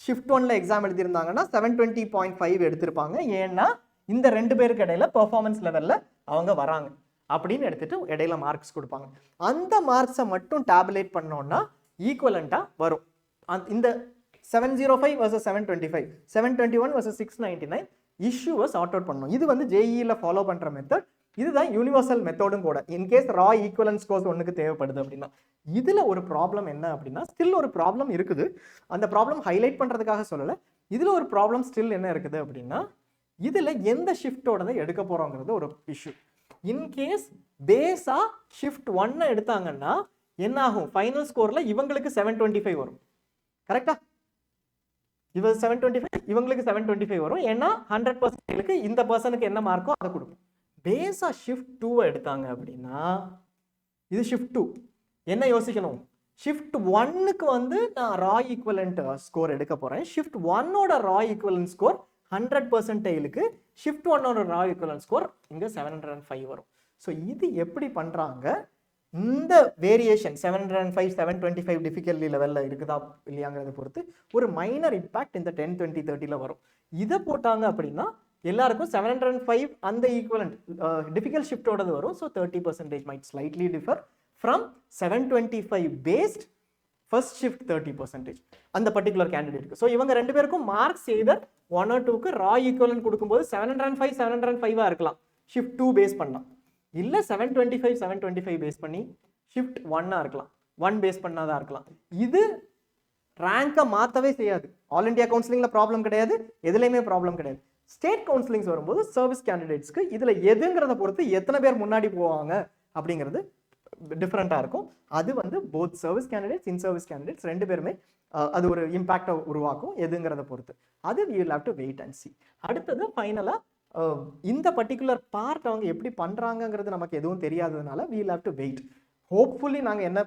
ஷிஃப்ட் 1ல எக்ஸாம் எழுதியிருந்தாங்கன்னா 720.5 எடுத்திருப்பாங்க. ஏன்னா இந்த ரெண்டு பேருக்கு இடையில பெர்ஃபார்மன்ஸ் லெவல்ல அவங்க வராங்க அப்படின்னு எடுத்துட்டு இடையில மார்க்ஸ் கொடுப்பாங்க. அந்த மார்க்ஸை மட்டும் டேபுலேட் பண்ணோம்னா ஈக்குவலண்டா வரும். இந்த 705 versus 725, 721 versus 699 இஷ்யூவை சார்ட் அவுட் பண்ணணும். இது வந்து ஜேஇல ஃபாலோ பண்ற மெத்தட். இதுதான் யூனிவர்சல் மெத்தடும் கூட. இன்கேஸ் ரா ஈக்குவலன்ஸ் ஸ்கோர்ஸ் ஒன்றுக்கு தேவைப்படுது அப்படின்னா இதுல ஒரு ப்ராப்ளம் என்ன அப்படின்னா ஸ்டில் ஒரு ப்ராப்ளம் இருக்குது. அந்த ப்ராப்ளம் ஹைலைட் பண்றதுக்காக சொல்லலை. இதுல ஒரு ப்ராப்ளம் ஸ்டில் என்ன இருக்குது அப்படின்னா இதுல எந்த ஷிஃப்டோட எடுக்க போறோங்கிறது ஒரு இஷ்யூ. இன்கேஸ் பேஸா ஷிஃப்ட் 1 எடுத்தாங்கன்னா என்ன ஆகும்? ஃபைனல் ஸ்கோர்ல இவங்களுக்கு 725 வரும் கரெக்டா? இவங்க 725 இவங்களுக்கு 725 வரும். ஏன்னா 100% இந்த பர்சனுக்கு என்ன மார்க்கோ அதை கொடுக்கும். பேஸா ஷிஃப்ட் 2 எடுத்தாங்க அப்படின்னா இது ஷிஃப்ட் 2 என்ன யோசிக்கணும்? ஷிஃப்ட் 1க்கு வந்து நான் ரா ஈக்குவலன்ட் ஸ்கோர் எடுக்க போறேன். ஷிஃப்ட் 1ஓட ரா ஈக்குவலன்ட் ஸ்கோர் 100%க்கு ஷிஃப்ட் 1ஓட ரா ஈக்குவலன்ட் ஸ்கோர் இங்க 705 வரும். ஸோ இது எப்படி பண்றாங்க? இந்த வேரியேஷன் 705 725 டிஃபிகல்டி லெவல்ல இருக்குதா இல்லையாங்கிறத பொறுத்து ஒரு மைனர் இம்பாக்ட் இந்த 10 20 30ல வரும். இதை போட்டாங்க அப்படின்னா எல்லாருக்கும் 705 அந்த ஈக்குவலன்ட் டிஃபிகல்ட் ஷிஃப்டோடது வரும். So 30% might slightly differ from 725 based first shift 30% அந்த பர்டிகுலர் கேண்டிடேட்டுக்கு. ஸோ இவங்க ரெண்டு பேருக்கும் மார்க்ஸ் எய்தர் 1 or 2க்கு ரா ஈக்குவலன்ட் கொடுக்கும்போது 705 705 இருக்கலாம் ஷிஃப்ட் 2 பேஸ் பண்ணலாம். இல்ல 725 725 பேஸ் பண்ணி ஷிஃப்ட் 1 இருக்கலாம், 1 பேஸ் பண்ணாதான் இருக்கலாம். இது ரேங்கை மாத்தவே செய்யாது. ஆல் இண்டியா கவுன்சிலிங்ல ப்ராப்ளம் கிடையாது, எதுலையுமே ப்ராப்ளம் கிடையாது. ஸ்டேட் கவுன்சிலிங்ஸ் வரும்போது சர்வீஸ் கேண்டிடேட்ஸ்க்கு இதுல எதுங்கிறத பொறுத்து எத்தனை பேர் முன்னாடி போவாங்க அப்படிங்கிறது டிஃப்ரெண்டா இருக்கும். அது வந்து both service candidates in service candidates ரெண்டு பேருமே அது ஒரு இம்பாக்டை உருவாக்கும் எதுங்கிறத பொறுத்து. அது we will have to wait and see. அடுத்தது ஃபைனலா இந்த பர்டிகுலர் பார்ட் அவங்க எப்படி பண்றாங்கிறது நமக்கு எதுவும் தெரியாததுனால we will have to wait. Hopefully நாங்கள் என்ன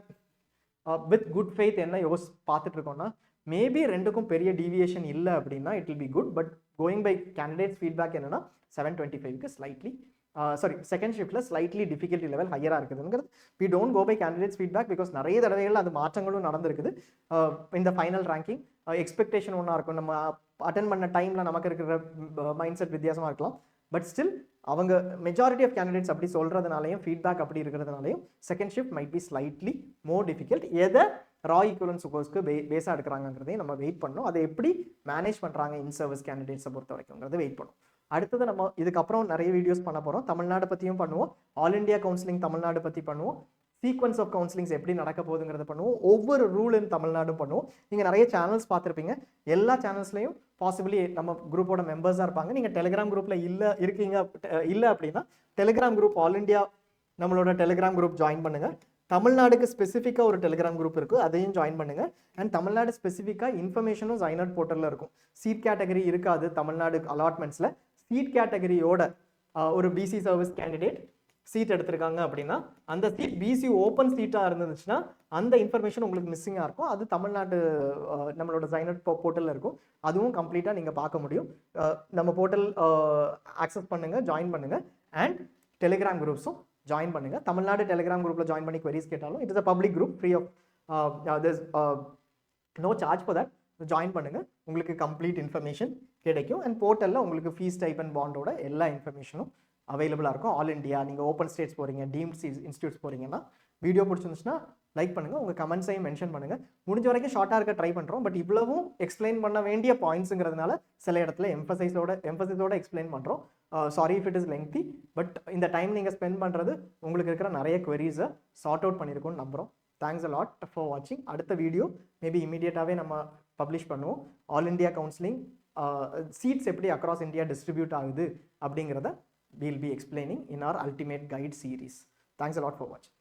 வித் குட் ஃபெய்த் என்ன பார்த்துட்டு இருக்கோம்னா மேபி ரெண்டுக்கும் பெரிய டீவியேஷன் இல்லை அப்படின்னா it will be good. But going by candidates feedback என்னன்னா 725க்கு ஸ்லைட்லி செகண்ட் ஷிஃப்ட்ல ஸ்லைட்லி டிஃபிகல்ட்டி லெவல் ஹையராக இருக்குதுங்கிறது. We don't go by candidates feedback because நிறைய தடவைகள் அது மாற்றங்களும் நடந்திருக்குது. இந்த ஃபைனல் ரேங்கிங் எக்ஸ்பெக்டேஷன் ஒன்றா இருக்கும். நம்ம அட்டென்ட் பண்ண டைமில் நமக்கு இருக்கிற மைண்ட் செட் வித்தியாசமாக இருக்கலாம். பட் ஸ்டில் அவங்க மெஜாரிட்டி ஆஃப் கேண்டிடேட்ஸ் அப்படி சொல்கிறதுனாலையும் ஃபீட்பேக் அப்படி இருக்கிறதுனாலையும் second shift might be slightly more difficult. எதை ரா ஈக்குவலன்ஸ் கோர்ஸ்க்கு பேஸாக எடுக்கிறாங்கிறதையும் நம்ம வெயிட் பண்ணணும். அதை எப்படி மேனேஜ் பண்ணுறாங்க இன் சர்வீஸ் கேண்டிடேட்ஸை பொறுத்த வரைக்கும்ங்கிறத வெயிட் பண்ணும். அடுத்தது நம்ம இதுக்கப்புறம் நிறைய வீடியோஸ் பண்ண போகிறோம். தமிழ்நாடு பற்றியும் பண்ணுவோம், ஆல் இண்டியா கவுன்சிலிங் தமிழ்நாடு பற்றி பண்ணுவோம், சீக்வன்ஸ் ஆஃப் கவுன்சிலிங்ஸ் எப்படி நடக்க போகுதுங்கிறத பண்ணுவோம், ஒவ்வொரு ரூல் இன் தமிழ்நாடும் பண்ணுவோம். நீங்கள் நிறைய சேனல்ஸ் பார்த்துருப்பீங்க, எல்லா சேனல்ஸ்லையும் பாசிபிளி நம்ம குரூப்போட மெம்பர்ஸாக இருப்பாங்க. நீங்கள் டெலிகிராம் குரூப்பில் இல்லை அப்படின்னா டெலிகிராம் குரூப் ஆல் இண்டியா நம்மளோட டெலிகிராம் குரூப் ஜாயின் பண்ணுங்கள். தமிழ்நாடுக்கு ஸ்பெசிஃபிக்காக ஒரு டெலிகிராம் குரூப் இருக்குது, அதையும் ஜாயின் பண்ணுங்கள். அண்ட் தமிழ்நாடு ஸ்பெசிஃபிக்காக இன்ஃபர்மேஷனும் ஜைனட் போர்ட்டலில் இருக்கும். சீட் கேட்டகரி இருக்காது தமிழ்நாடு அலாட்மெண்ட்ஸில். சீட் கேட்டகரியோட ஒரு பிசி சர்வீஸ் கேண்டிடேட் சீட் எடுத்திருக்காங்க அப்படின்னா அந்த சீட் பிசி ஓப்பன் சீட்டாக இருந்துச்சுன்னா அந்த இன்ஃபர்மேஷன் உங்களுக்கு மிஸ்ஸிங்காக இருக்கும். அது தமிழ்நாடு நம்மளோட சைனட் போர்ட்டலில் இருக்கும். அதுவும் கம்ப்ளீட்டாக நீங்கள் பார்க்க முடியும். நம்ம போர்ட்டல் ஆக்சஸ் பண்ணுங்கள், ஜாயின் பண்ணுங்கள். அண்ட் டெலிகிராம் குரூப்ஸும் ஜாயின் பண்ணுங்கள். தமிழ்நாடு டெலிகிராம் குரூப்பில் ஜாயின் பண்ணி queries கேட்டாலும் it is a public group, free of no charge for that. Join பண்ணுங்கள், உங்களுக்கு கம்ப்ளீட் இன்ஃபர்மேஷன் கிடைக்கும். அண்ட் போர்ட்டலில் உங்களுக்கு ஃபீஸ் டைப் அண்ட் பாண்டோட எல்லா இன்ஃபர்மேஷனும் அவைலபிளாக இருக்கும். ஆல் இண்டியா, நீங்கள் ஓப்பன் ஸ்டேட்ஸ் போகிறீங்க, டீம்ட் இன்ஸ்டியூட்ஸ் போகிறீங்கன்னா வீடியோ பிடிச்சிருந்துச்சுன்னா லைக் பண்ணுங்கள், உங்கள் கமெண்ட்ஸையும் மென்ஷன் பண்ணுங்கள். முடிஞ்ச வரைக்கும் ஷார்ட்டாக இருக்க ட்ரை பண்ணுறோம். பட் இவ்வளவும் எக்ஸ்பிளைன் பண்ண வேண்டிய பாயிண்ட்ஸுங்கிறதுனால சில இடத்துல எம்பசைஸோட எக்ஸ்பிளைன் பண்ணுறோம். Sorry if it is lengthy, but இந்த டைம் நீங்கள் ஸ்பெண்ட் பண்ணுறது உங்களுக்கு இருக்கிற நிறைய queries-ஐ சார்ட் அவுட் பண்ணியிருக்கோம்னு நம்புகிறோம். தேங்க்ஸ் அ லாட் ஃபார் வாட்சிங். அடுத்த வீடியோ மேபி இமீடியட்டாகவே நம்ம பப்ளிஷ் பண்ணுவோம். ஆல் இண்டியா கவுன்சிலிங் சீட்ஸ் எப்படி அக்ராஸ் இந்தியா டிஸ்ட்ரிபியூட் ஆகுது அப்படிங்கிறத we'll be explaining in our ultimate guide series. Thanks a lot for watching.